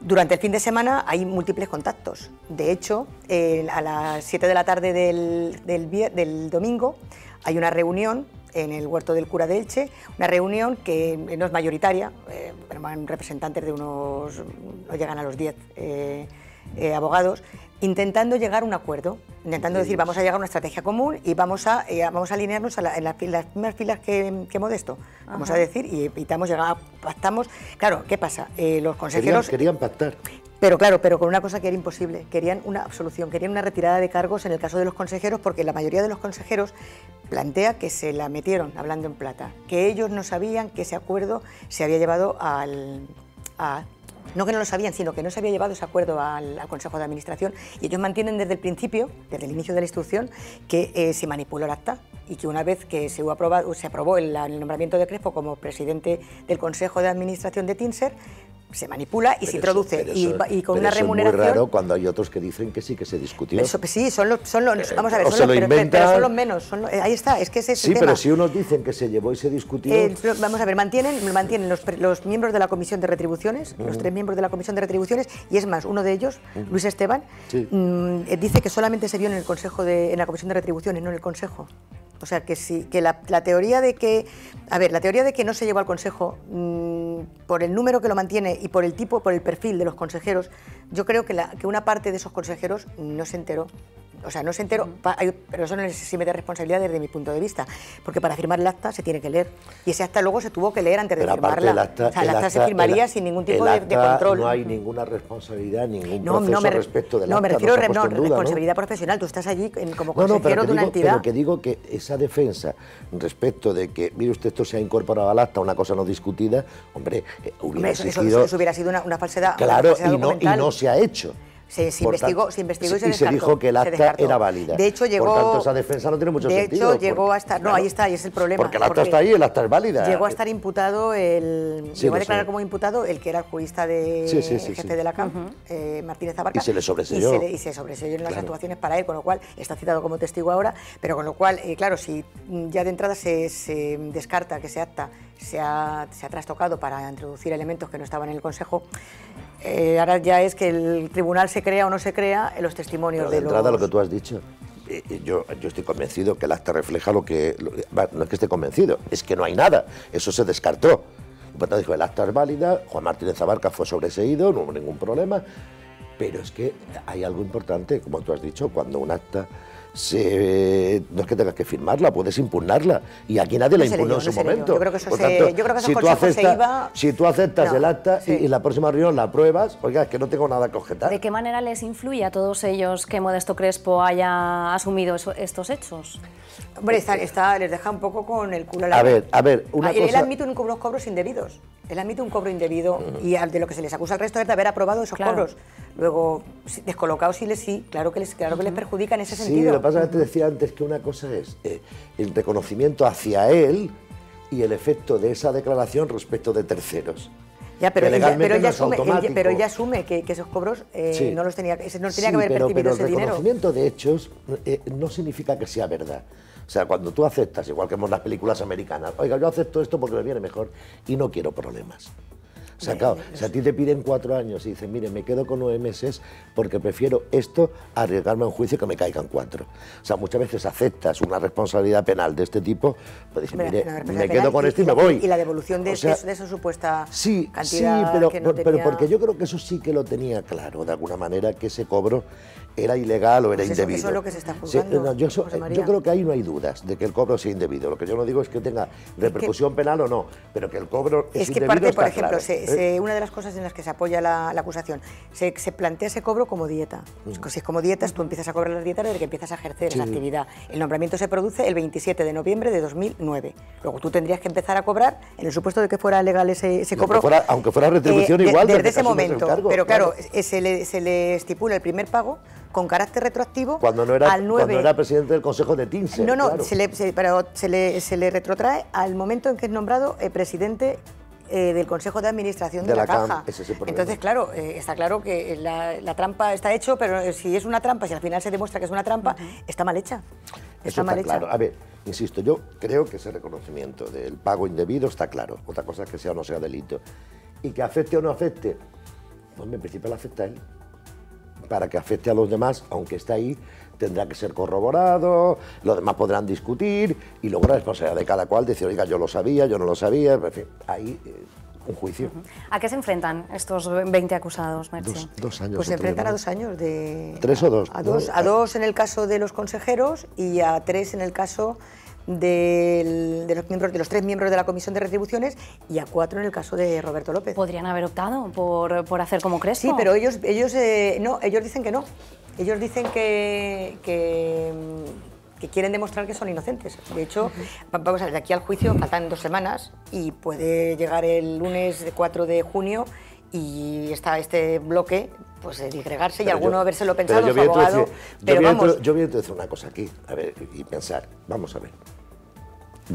Durante el fin de semana hay múltiples contactos. De hecho, a las 7 de la tarde del domingo hay una reunión en el huerto del cura de Elche, una reunión que no es mayoritaria, pero van representantes de no llegan a los 10 abogados, intentando llegar a un acuerdo, intentando decir, vamos a llegar a una estrategia común y vamos a alinearnos en las mismas filas que Modesto, vamos a decir, y pactamos. Claro, ¿qué pasa? Los consejeros...
Querían pactar.
Pero claro, pero con una cosa que era imposible, querían una absolución, querían una retirada de cargos en el caso de los consejeros, porque la mayoría de los consejeros plantea que se la metieron, hablando en plata, que ellos no sabían que ese acuerdo se había llevado no que no lo sabían, sino que no se había llevado ese acuerdo al Consejo de Administración, y ellos mantienen desde el principio, desde el inicio de la instrucción, que se manipuló el acta y que una vez que se aprobó el nombramiento de Crespo como presidente del Consejo de Administración de Tinser, se manipula y se introduce y con una
remuneración. Es muy raro cuando hay otros que dicen que sí que se discutió.
Sí, vamos a ver,
pero
son los menos. Ahí está, es que ese es el tema.
Sí, pero si unos dicen que se llevó y se discutió.
Vamos a ver, mantienen los miembros de la Comisión de Retribuciones, los 3 miembros de la Comisión de Retribuciones, y es más, uno de ellos, Luis Esteban, dice que solamente se vio en el Consejo en la Comisión de Retribuciones, no en el Consejo. O sea que sí, que la teoría de que, la teoría de que no se llevó al Consejo por el número que lo mantiene y por el perfil de los consejeros, yo creo que una parte de esos consejeros no se enteró. O sea, no se enteró, pero eso no les exime de responsabilidad desde mi punto de vista, porque para firmar el acta se tiene que leer, y ese acta luego se tuvo que leer antes de firmarla. El acta se firmaría sin ningún tipo de control.
No hay ninguna responsabilidad, ningún proceso respecto del acta.
No, me refiero a responsabilidad profesional. Tú estás allí como consejero de una entidad.
Pero que digo que esa defensa respecto de que, mire usted, esto se ha incorporado al acta, una cosa no discutida, hombre, hubiera existido...
Eso hubiera sido una falsedad.
Claro, y no se ha hecho.
Se investigó y se descartó.
Y se dijo que el acta era válida.
De hecho, llegó...
Por tanto, esa defensa no tiene mucho sentido.
De hecho, llegó a estar... No, ahí está, y es el problema.
Porque el acta está ahí, el acta es válida.
Llegó a estar imputado llegó a declarar como imputado el que era el jurista jefe de la CAM, Martínez Abarca.
Y se le sobreseyó.
Y se sobreseyó en las actuaciones para él, con lo cual está citado como testigo ahora, pero con lo cual, claro, si ya de entrada se descarta que ese acta se ha trastocado para introducir elementos que no estaban en el Consejo, ahora ya es que el tribunal se crea o no se crea en los testimonios.
Pero de entrada, lo que tú has dicho, yo estoy convencido que el acta refleja no es que esté convencido, es que no hay nada, eso se descartó. Por tanto, dijo, el acta es válida, Juan Martínez Abarca fue sobreseído, no hubo ningún problema, pero es que hay algo importante, como tú has dicho, cuando un acta no es que tengas que firmarla, puedes impugnarla, y aquí nadie la impugnó en su momento.
Yo creo que eso se iba...
Si tú aceptas el acta y la próxima reunión la apruebas, oiga, es que no tengo nada que objetar.
¿De qué manera les influye a todos ellos que Modesto Crespo haya asumido estos hechos?
Hombre, les deja un poco con el culo a la
A ver, una cosa...
Él admite unos cobros indebidos. Él admite un cobro indebido y de lo que se les acusa al resto es de haber aprobado esos cobros. Luego, descolocados sí, claro que les perjudica en ese sentido.
Sí, lo que pasa es que te decía antes que una cosa es el reconocimiento hacia él y el efecto de esa declaración respecto de terceros.
Ya, pero ella asume que esos cobros no los tenía que haber percibido ese dinero.
Pero el reconocimiento de hechos no significa que sea verdad. O sea, cuando tú aceptas, igual que en las películas americanas, oiga, yo acepto esto porque me viene mejor y no quiero problemas. O sea, claro, si a ti te piden 4 años y dicen, mire, me quedo con 9 meses porque prefiero esto a arriesgarme a un juicio que me caigan 4. O sea, muchas veces aceptas una responsabilidad penal de este tipo, pues dices, mire, me quedo con esto y me voy.
Y la devolución de esa supuesta cantidad.
Sí, pero porque yo creo que eso sí que lo tenía claro, de alguna manera, que ese cobro era ilegal o era indebido.
Eso es lo que se está juzgando.
Yo creo que ahí no hay dudas de que el cobro sea indebido. Lo que yo no digo es que tenga repercusión penal o no, pero que el cobro es indebido.
Es que por ejemplo, una de las cosas en las que se apoya la acusación, se plantea ese cobro como dieta. Si es como dietas, tú empiezas a cobrar las dietas desde que empiezas a ejercer esa actividad. El nombramiento se produce el 27 de noviembre de 2009. Luego tú tendrías que empezar a cobrar, en el supuesto de que fuera legal ese cobro.
Aunque fuera retribución igual.
Desde ese momento. Pero claro, se le estipula el primer pago con carácter retroactivo
cuando no era presidente del Consejo de Tinse.
No,
claro.
pero se le retrotrae al momento en que es nombrado presidente del Consejo de Administración de la Caja. Entonces, claro, está claro que la trampa está hecho, pero si es una trampa, si al final se demuestra que es una trampa, está mal hecha.
Está mal hecha. Claro. A ver, insisto, yo creo que ese reconocimiento del pago indebido está claro. Otra cosa es que sea o no sea delito. Y que afecte o no afecte, pues en principio lo afecta a él. Para que afecte a los demás, aunque está ahí, tendrá que ser corroborado, los demás podrán discutir y luego la responsabilidad de cada cual decir, oiga, yo lo sabía, yo no lo sabía, en fin, ahí un juicio.
¿A qué se enfrentan estos 20 acusados, Merche?
2 años.
Pues se enfrentan a 2 años de...
3 o 2.
A 2 en el caso de los consejeros y a 3 en el caso de los 3 miembros de la Comisión de Retribuciones y a 4 en el caso de Roberto López.
¿Podrían haber optado por hacer como Crespo?
Sí, pero ellos dicen que no. Ellos dicen que quieren demostrar que son inocentes. De hecho, vamos a ver, de aquí al juicio faltan 2 semanas y puede llegar el lunes 4 de junio y este bloque pues disgregarse y alguno habérselo pensado, su abogado.
Yo voy a decir una cosa aquí, a ver, y pensar, vamos a ver.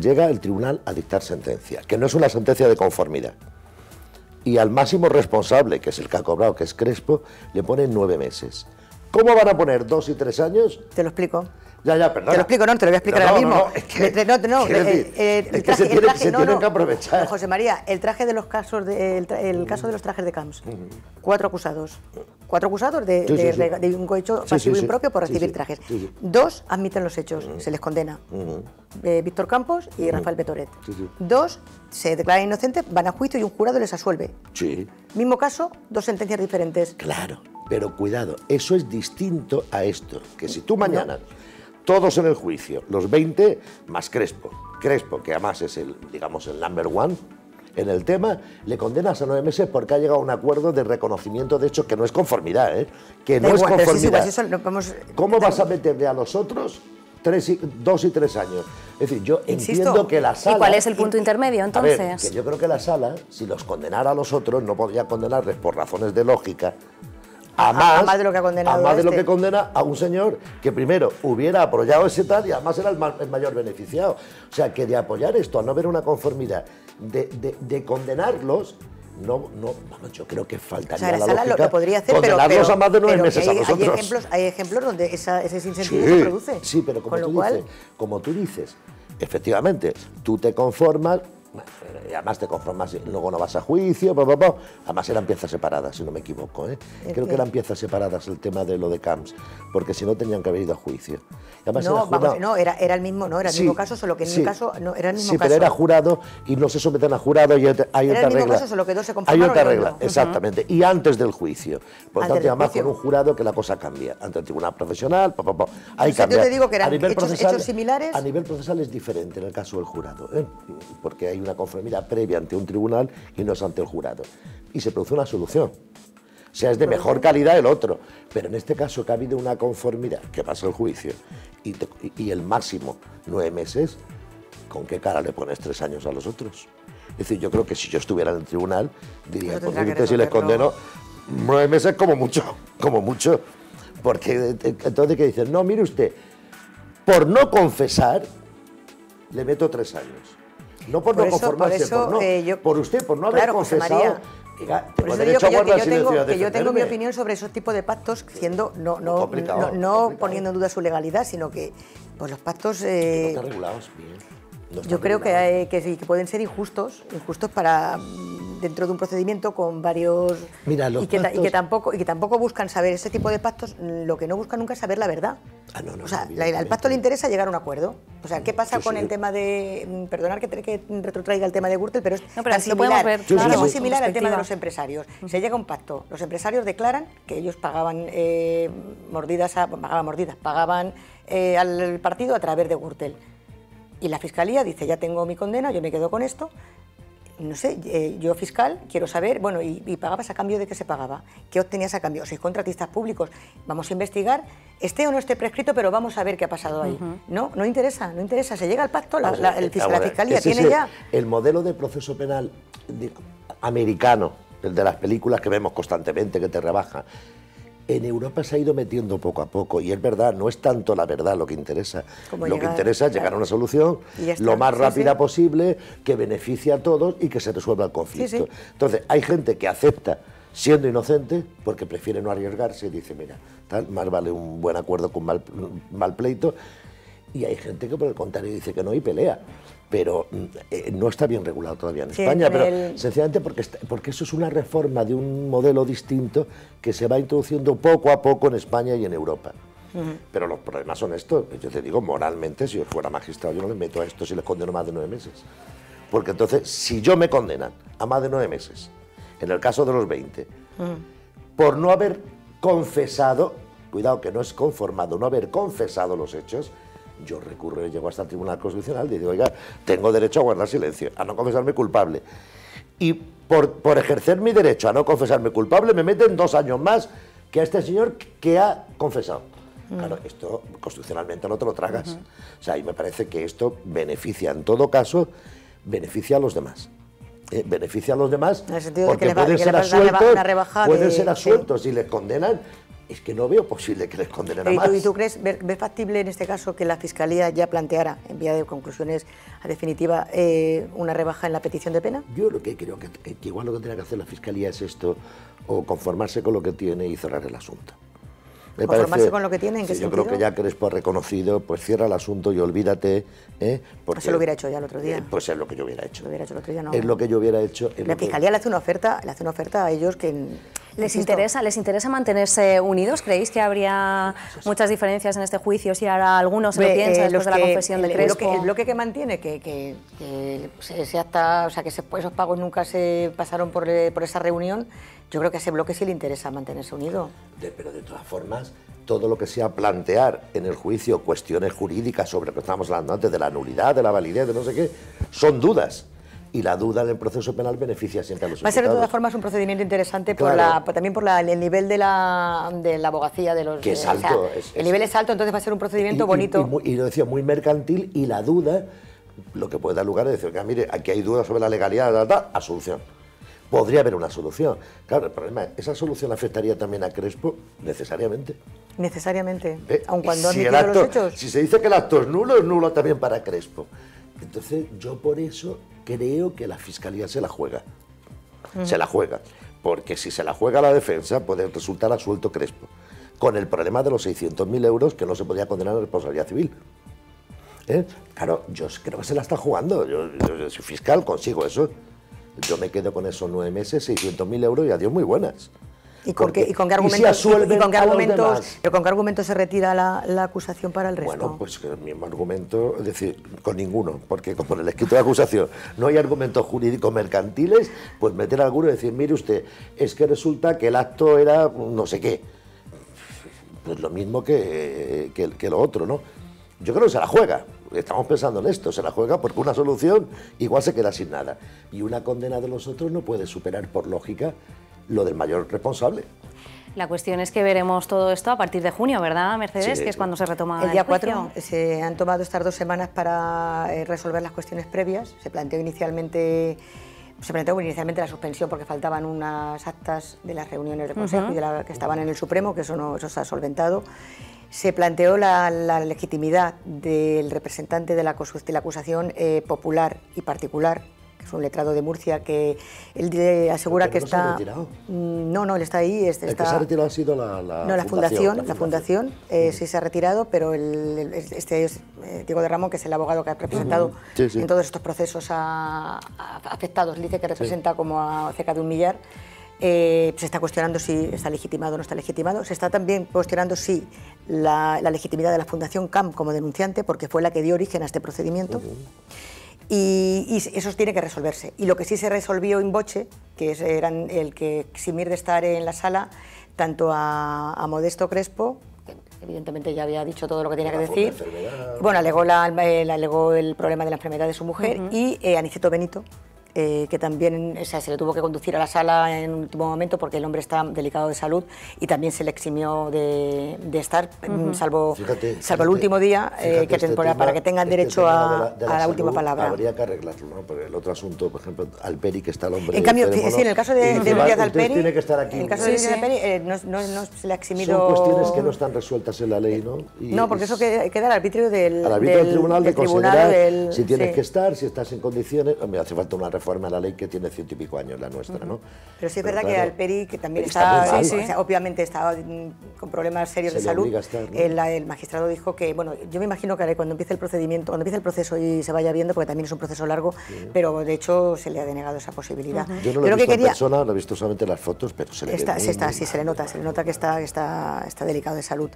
Llega el tribunal a dictar sentencia, que no es una sentencia de conformidad. y al máximo responsable, que es el que ha cobrado, que es Crespo, le ponen 9 meses. ¿Cómo van a poner 2 y 3 años?
Te lo explico.
Ya, perdona.
Te lo explico, no, te lo voy a explicar ahora mismo.
Es que se tienen que aprovechar.
José María, el traje de los casos, el caso de los trajes de Camps. 4 acusados. 4 acusados de un cohecho pasivo impropio por recibir trajes. 2 admiten los hechos, se les condena. Víctor Campos y Rafael Betoret. 2 se declaran inocentes, van a juicio y un jurado les absuelve.
Sí.
Mismo caso, 2 sentencias diferentes.
Claro, pero cuidado, eso es distinto a esto, que si tú mañana... Todos en el juicio, los 20 más Crespo. Crespo, que además es el, digamos, el number one en el tema, le condenas a 9 meses porque ha llegado a un acuerdo de reconocimiento de hechos que no es conformidad, ¿eh? Que no es conformidad. ¿Cómo vas a meterle a los otros 2 y 3 años? Es decir, yo entiendo que la sala...
¿Y cuál es el punto intermedio, entonces?
A ver, que yo creo que la sala, si los condenara a los otros, no podría condenarles por razones de lógica, a más de lo que ha condenado lo que condena a un señor que primero hubiera apoyado ese tal y además era el mayor beneficiado. O sea, que de apoyar esto, a no ver una conformidad, de condenarlos, vamos, yo creo que faltaría la lógica. Lo que podría hacer, condenarlos a más de 9 meses a nosotros.
Hay ejemplos donde ese sinsentido se produce.
Sí, pero como tú dices, efectivamente, tú te conformas. Y además te conformas, luego no vas a juicio, además eran piezas separadas, si no me equivoco, ¿eh? Creo que eran piezas separadas el tema de lo de Camps, porque si no tenían que haber ido a juicio. Además,
era el mismo, no, era el mismo caso, solo que en mi caso no era el mismo caso.
Sí, pero era jurado y no se someten a jurado y hay otra regla.
Era el mismo caso, solo que 2 se conformaron.
Hay otra regla, exactamente, y antes del juicio. Por tanto, además con un jurado que la cosa cambia, ante el tribunal profesional, hay cambia.
Yo te digo que eran hechos similares.
A nivel procesal es diferente en el caso del jurado, ¿eh? Porque hay una conformidad previa ante un tribunal y no es ante el jurado. Y se produce una solución. O sea, es de mejor calidad el otro. Pero en este caso que ha habido una conformidad, que pasa el juicio, y el máximo 9 meses, ¿con qué cara le pones 3 años a los otros? Es decir, yo creo que si yo estuviera en el tribunal, diría, pues si les condeno 9 meses como mucho. Porque entonces que dicen, no, mire usted, por no confesar, le meto 3 años. No por no conformarse, por no haber confesado.
Por eso digo que yo tengo mi opinión sobre esos tipos de pactos, siendo no poniendo en duda su legalidad, sino que pues los pactos
no están regulados bien.
Yo creo que pueden ser injustos para dentro de un procedimiento con varios...
Mira,
y que tampoco buscan saber ese tipo de pactos, lo que no buscan nunca es saber la verdad. Al pacto le interesa llegar a un acuerdo. O sea, ¿qué pasa con el tema de... Perdonar que retrotraiga el tema de Gürtel, pero es muy similar al tema de los empresarios. Se llega a un pacto, los empresarios declaran que ellos pagaban pagaban al partido a través de Gürtel. Y la Fiscalía dice, ya tengo mi condena, yo me quedo con esto. No sé, yo fiscal quiero saber, bueno, ¿y pagabas a cambio de qué se pagaba? ¿Qué obtenías a cambio? Sois contratistas públicos, vamos a investigar, esté o no esté prescrito, pero vamos a ver qué ha pasado ahí. No interesa, se llega al pacto, la Fiscalía tiene ya...
El modelo de proceso penal americano, el de las películas que vemos constantemente, que te rebaja, en Europa se ha ido metiendo poco a poco, y es verdad, no es tanto la verdad lo que interesa. Lo que interesa es llegar a una solución lo más rápida posible, que beneficie a todos y que se resuelva el conflicto. Entonces, hay gente que acepta siendo inocente porque prefiere no arriesgarse y dice, mira, más vale un buen acuerdo que un mal pleito, y hay gente que por el contrario dice que no y pelea. Pero no está bien regulado todavía en España, pero sencillamente porque eso es una reforma de un modelo distinto que se va introduciendo poco a poco en España y en Europa. Pero los problemas son estos. Yo te digo, moralmente, si yo fuera magistrado, yo no les meto a esto si les condeno más de 9 meses. Porque entonces, si yo me condenan a más de 9 meses, en el caso de los 20, por no haber confesado, cuidado que no es conformado, no haber confesado los hechos, yo recurro y llego hasta el Tribunal Constitucional y digo, oiga, tengo derecho a guardar silencio, a no confesarme culpable. Y por ejercer mi derecho a no confesarme culpable me meten 2 años más que a este señor que ha confesado. Claro, esto constitucionalmente no te lo tragas. O sea, y me parece que esto beneficia, en todo caso, beneficia a los demás. Beneficia a los demás porque pueden ser absueltos y les condenan es que no veo posible que les condenen a más.
¿Y tú crees, ves factible en este caso que la Fiscalía ya planteara, en vía de conclusiones a definitiva, una rebaja en la petición de pena?
Yo lo que creo que igual lo que tendría que hacer la Fiscalía es esto, o conformarse con lo que tiene y cerrar el asunto.
¿Conformarse con lo que tiene? ¿En qué
sí,
sentido?
yo creo que ya Crespo ha reconocido, pues cierra el asunto y olvídate. Porque,
se lo hubiera hecho ya el otro día.
Pues es lo que yo hubiera hecho.
Lo hubiera hecho el otro día, no.
Es lo que yo hubiera hecho.
La Fiscalía le hace una oferta a ellos que...
¿Les interesa mantenerse unidos? ¿Creéis que habría muchas diferencias en este juicio si ahora alguno se lo piensa después de la confesión de Crespo?
El bloque que mantiene que esos pagos nunca se pasaron por esa reunión, yo creo que a ese bloque sí le interesa mantenerse unido.
Pero de todas formas, todo lo que sea plantear en el juicio cuestiones jurídicas sobre lo que estábamos hablando antes, de la nulidad, de la validez, de no sé qué, son dudas. Y la duda en el proceso penal beneficia siempre a los imputados.
Va a ser de todas formas un procedimiento interesante,
claro,
también por el nivel de la abogacía de los...
Que es alto.
El nivel es alto, entonces va a ser un procedimiento bonito.
Y lo decía, muy mercantil, y la duda, lo que puede dar lugar es decir, mire, aquí hay dudas sobre la legalidad, a solución. Podría haber una solución. Claro, el problema es, ¿esa solución afectaría también a Crespo? Necesariamente.
Necesariamente, aun cuando
si
han admitido los hechos.
Si se dice que el acto es nulo también para Crespo. Entonces, yo por eso creo que la Fiscalía se la juega. Se la juega. Porque si se la juega la defensa, puede resultar absuelto Crespo. Con el problema de los 600.000 euros que no se podía condenar a responsabilidad civil. Claro, yo creo que se la está jugando. Yo soy fiscal, consigo eso. Yo me quedo con esos 9 meses, 600.000 euros y adiós muy buenas.
¿Y con qué argumentos se retira la acusación para el resto?
Bueno, pues el mismo argumento, es decir, con ninguno, porque como en el escrito de acusación no hay argumentos jurídicos mercantiles, pues meter alguno y decir, mire usted, es que resulta que el acto era no sé qué. Pues lo mismo que lo otro, ¿no? Yo creo que se la juega. Estamos pensando en esto, se la juega porque una solución igual se queda sin nada. Y una condena de los otros no puede superar, por lógica, lo del mayor responsable.
La cuestión es que veremos todo esto a partir de junio, ¿verdad, Mercedes?
Sí,
que es cuando se retoma
el día
juicio.
4. Se han tomado estas 2 semanas para resolver las cuestiones previas. Se planteó inicialmente la suspensión porque faltaban unas actas de las reuniones del Consejo y que estaban en el Supremo, que eso se ha solventado. Se planteó la legitimidad del representante de la acusación popular y particular, que es un letrado de Murcia, que él asegura que está...
¿Se ha retirado?
No, él está ahí.
El que se ha retirado ha sido la
fundación. Sí se ha retirado, pero este es Diego de Ramón, que es el abogado que ha representado en todos estos procesos afectados. Dice que representa como a cerca de 1 millar. Se está cuestionando si está legitimado o no está legitimado. Se está también cuestionando si la legitimidad de la Fundación CAM como denunciante, porque fue la que dio origen a este procedimiento. Y eso tiene que resolverse. Y lo que sí se resolvió in voce, que eran el que eximir de estar en la sala tanto a Modesto Crespo, que evidentemente ya había dicho todo lo que tenía que decir. Bueno, alegó el problema de la enfermedad de su mujer, y Aniceto Benito, que también se le tuvo que conducir a la sala en un último momento porque el hombre está delicado de salud, y también se le eximió de estar, salvo el último día, para que tengan derecho a la última palabra.
Habría que arreglarlo, ¿no? Porque el otro asunto, por ejemplo, Alperi, que está el hombre...
En cambio, sí, en el caso de Díaz Alperi,
tiene que estar aquí.
En el caso de Díaz Alperi no se le ha eximido...
Son cuestiones que no están resueltas en la ley, ¿no?
No, porque eso queda al arbitrio del
tribunal de considerar si tienes
sí.
que estar, si estás en condiciones. Me hace falta una reforma a la ley que tiene 100 y pico años, la nuestra, ¿no?
Pero sí es verdad que Alperi, que también está obviamente estaba con problemas serios de salud, el magistrado dijo que, bueno, yo me imagino que cuando empiece el proceso y se vaya viendo, porque también es un proceso largo, pero de hecho se le ha denegado esa posibilidad.
Yo no lo he visto en persona, lo he visto solamente en las fotos, pero se le ve
sí, se le nota que está delicado de salud.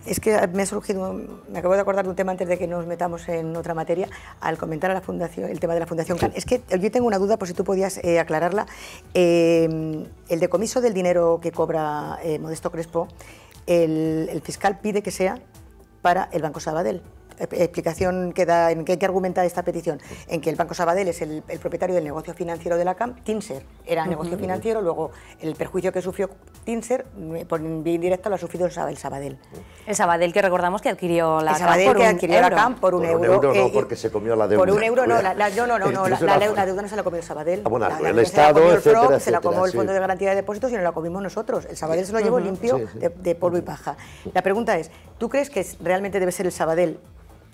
Es que me acabo de acordar de un tema antes de que nos metamos en otra materia, al comentar a la fundación, el tema de la Fundación CAN. Es que yo tengo una duda, por si tú podías aclararla. El decomiso del dinero que cobra Modesto Crespo, el fiscal pide que sea para el Banco Sabadell. Explicación que da, ¿en qué argumenta esta petición? En que el Banco Sabadell es el propietario del negocio financiero de la CAM, Tinser era negocio financiero, luego el perjuicio que sufrió Tinser, por vía indirecta, lo ha sufrido el Sabadell.
El Sabadell, que recordamos que adquirió la
CAM por
un euro.
CAM por un euro.
No, porque se comió la deuda.
Por un euro, no, la deuda no se la comió el Sabadell.
Bueno,
la
el Estado, etcétera,
se la comió el Fondo de Garantía de Depósitos y no la comimos nosotros. El Sabadell se lo llevó limpio de polvo y paja. La pregunta es, ¿tú crees que realmente debe ser el Sabadell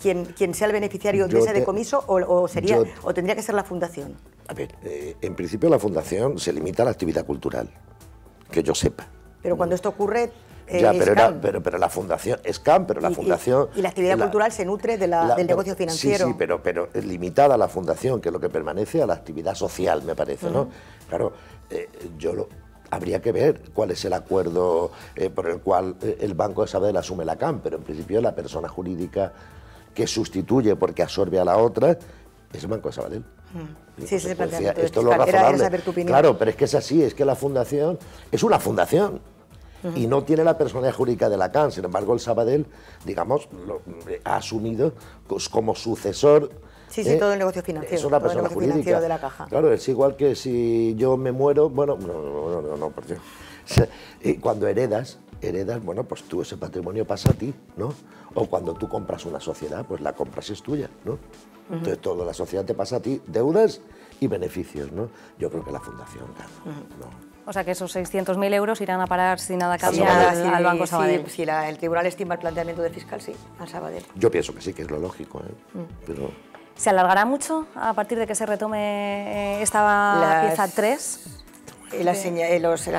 quien sea el beneficiario de ese decomiso o tendría que ser la Fundación?
A ver, en principio la Fundación se limita a la actividad cultural, que yo sepa.
Pero cuando esto ocurre...
pero la Fundación es CAM, pero la Fundación...
Y la actividad cultural se nutre del negocio financiero.
Sí, pero es limitada a la Fundación, que es lo que permanece a la actividad social, me parece, ¿no? Claro, habría que ver cuál es el acuerdo por el cual el Banco de Sabadell asume la CAM, pero en principio la persona jurídica que sustituye porque absorbe a la otra es el Banco de Sabadell.
Sí, ese planteamiento.
Esto es lo razonable.
Era saber tu opinión.
Claro, pero es que es así, es que la Fundación es una fundación y no tiene la personalidad jurídica de la CAM. Sin embargo, el Sabadell, digamos, ha asumido como sucesor.
Sí, todo el negocio financiero.
Es una persona jurídica
de la Caja.
Claro, es igual que si yo me muero, bueno, no, por Dios. Cuando heredas, bueno, pues tú ese patrimonio pasa a ti, ¿no? O cuando tú compras una sociedad, pues la compras es tuya, ¿no? Entonces toda la sociedad te pasa a ti, deudas y beneficios, ¿no? Yo creo que la Fundación, claro, no.
O sea que esos 600.000 euros irán a parar sin nada cambiar al Banco Sabadell.
Si el tribunal estima el planteamiento del fiscal, sí, al Sabadell.
Yo pienso que sí, que es lo lógico, pero...
¿Se alargará mucho a partir de que se retome esta pieza 3?
Las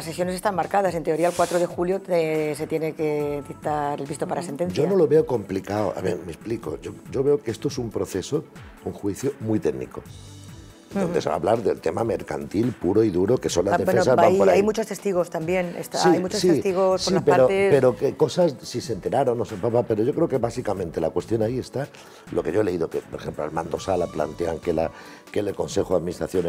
sesiones están marcadas. En teoría, el 4 de julio se tiene que dictar el visto para sentencia.
Yo no lo veo complicado. A ver, me explico. Yo veo que esto es un proceso, un juicio muy técnico, donde se va a hablar del tema mercantil puro y duro, que son las defensas van por ahí.
Hay muchos testigos también, hay muchos testigos por las partes...
pero que cosas, si se enteraron, no sé, pero yo creo que básicamente la cuestión ahí está, lo que yo he leído, que por ejemplo Armando Sala plantean que el Consejo de Administración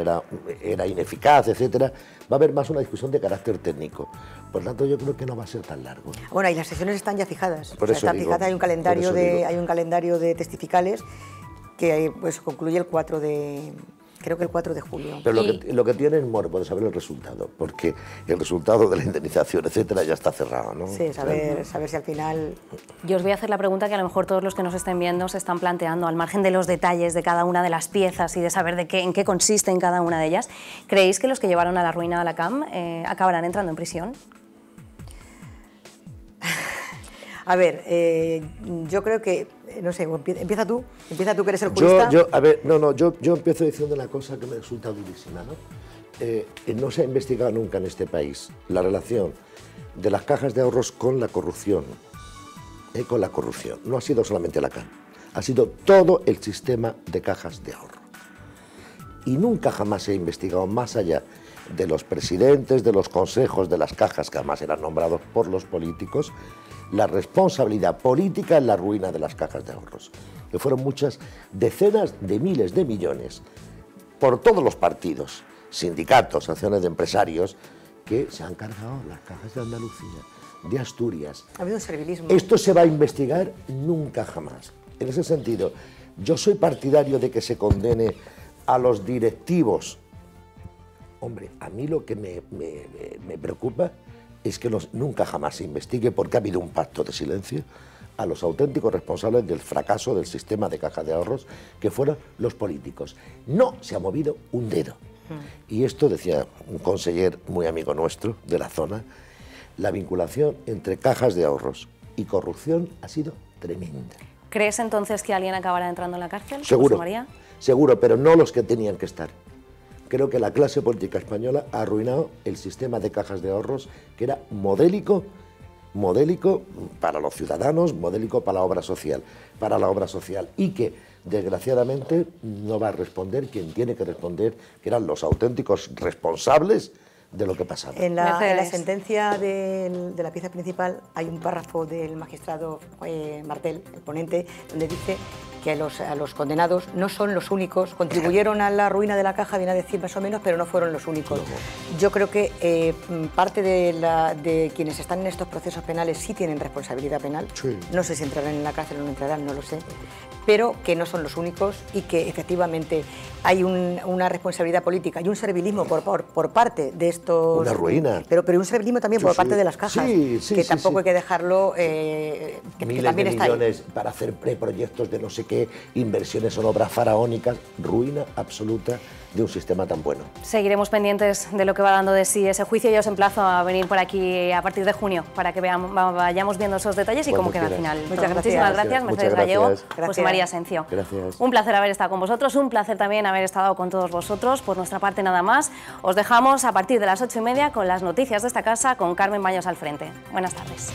era ineficaz, etcétera. Va a haber más una discusión de carácter técnico. Por lo tanto, yo creo que no va a ser tan largo.
Bueno, y las sesiones están ya fijadas.
Están
fijadas, hay un calendario de testificales que pues concluye el 4 de... Creo que el 4 de julio.
Pero lo que tiene es morbo de saber el resultado, porque el resultado de la indemnización, etcétera, ya está cerrado, ¿no?
Sí, saber si al final...
Yo os voy a hacer la pregunta que a lo mejor todos los que nos estén viendo se están planteando, al margen de los detalles de cada una de las piezas y de saber en qué consiste en cada una de ellas. ¿Creéis que los que llevaron a la ruina a la CAM acabarán entrando en prisión?
A ver, yo creo que, no sé, empieza tú que eres el jurista.
Yo empiezo diciendo una cosa que me resulta durísima, ¿no? No se ha investigado nunca en este país la relación de las cajas de ahorros con la corrupción. No ha sido solamente la CAM, ha sido todo el sistema de cajas de ahorro. Y nunca jamás se ha investigado más allá de los presidentes, de los consejos de las cajas, que además eran nombrados por los políticos, la responsabilidad política en la ruina de las cajas de ahorros, que fueron muchas decenas de miles de millones por todos los partidos, sindicatos, asociaciones de empresarios, que se han cargado las cajas de Andalucía, de Asturias.
Ha habido un servilismo.
Esto se va a investigar nunca jamás. En ese sentido, yo soy partidario de que se condene a los directivos. Hombre, a mí lo que me preocupa es que nunca jamás se investigue, porque ha habido un pacto de silencio, a los auténticos responsables del fracaso del sistema de caja de ahorros, que fueron los políticos. No se ha movido un dedo. Y esto, decía un conseller muy amigo nuestro de la zona, la vinculación entre cajas de ahorros y corrupción ha sido tremenda.
¿Crees entonces que alguien acabará entrando en la cárcel?
Seguro,
María?
seguro, pero no los que tenían que estar. Creo que la clase política española ha arruinado el sistema de cajas de ahorros, que era modélico para los ciudadanos, modélico para la obra social, y que desgraciadamente no va a responder quien tiene que responder, que eran los auténticos responsables de lo que pasaba.
En la sentencia de la pieza principal hay un párrafo del magistrado Martel, el ponente, donde dice que a los condenados no son los únicos, contribuyeron a la ruina de la Caja, viene a decir más o menos, pero no fueron los únicos. Yo creo que parte de quienes están en estos procesos penales sí tienen responsabilidad penal,
sí.
No sé si entrarán en la cárcel o no entrarán, no lo sé, pero que no son los únicos y que efectivamente hay una responsabilidad política y un servilismo por parte de estos...
Una ruina.
Pero un servilismo también por parte de las cajas, que tampoco hay que dejarlo... que
miles
también
de
está
millones para hacer preproyectos de no sé qué, inversiones en obras faraónicas, ruina absoluta de un sistema tan bueno.
Seguiremos pendientes de lo que va dando de sí ese juicio y os emplazo a venir por aquí a partir de junio para que vayamos viendo esos detalles y cómo queda al final.
Muchas gracias.
Muchísimas gracias, Mercedes Gallego, José María Asencio.
Gracias.
Un placer haber estado con vosotros, un placer también haber estado con todos vosotros. Por nuestra parte nada más, os dejamos a partir de las 8:30 con las noticias de esta casa con Carmen Baños al frente. Buenas tardes.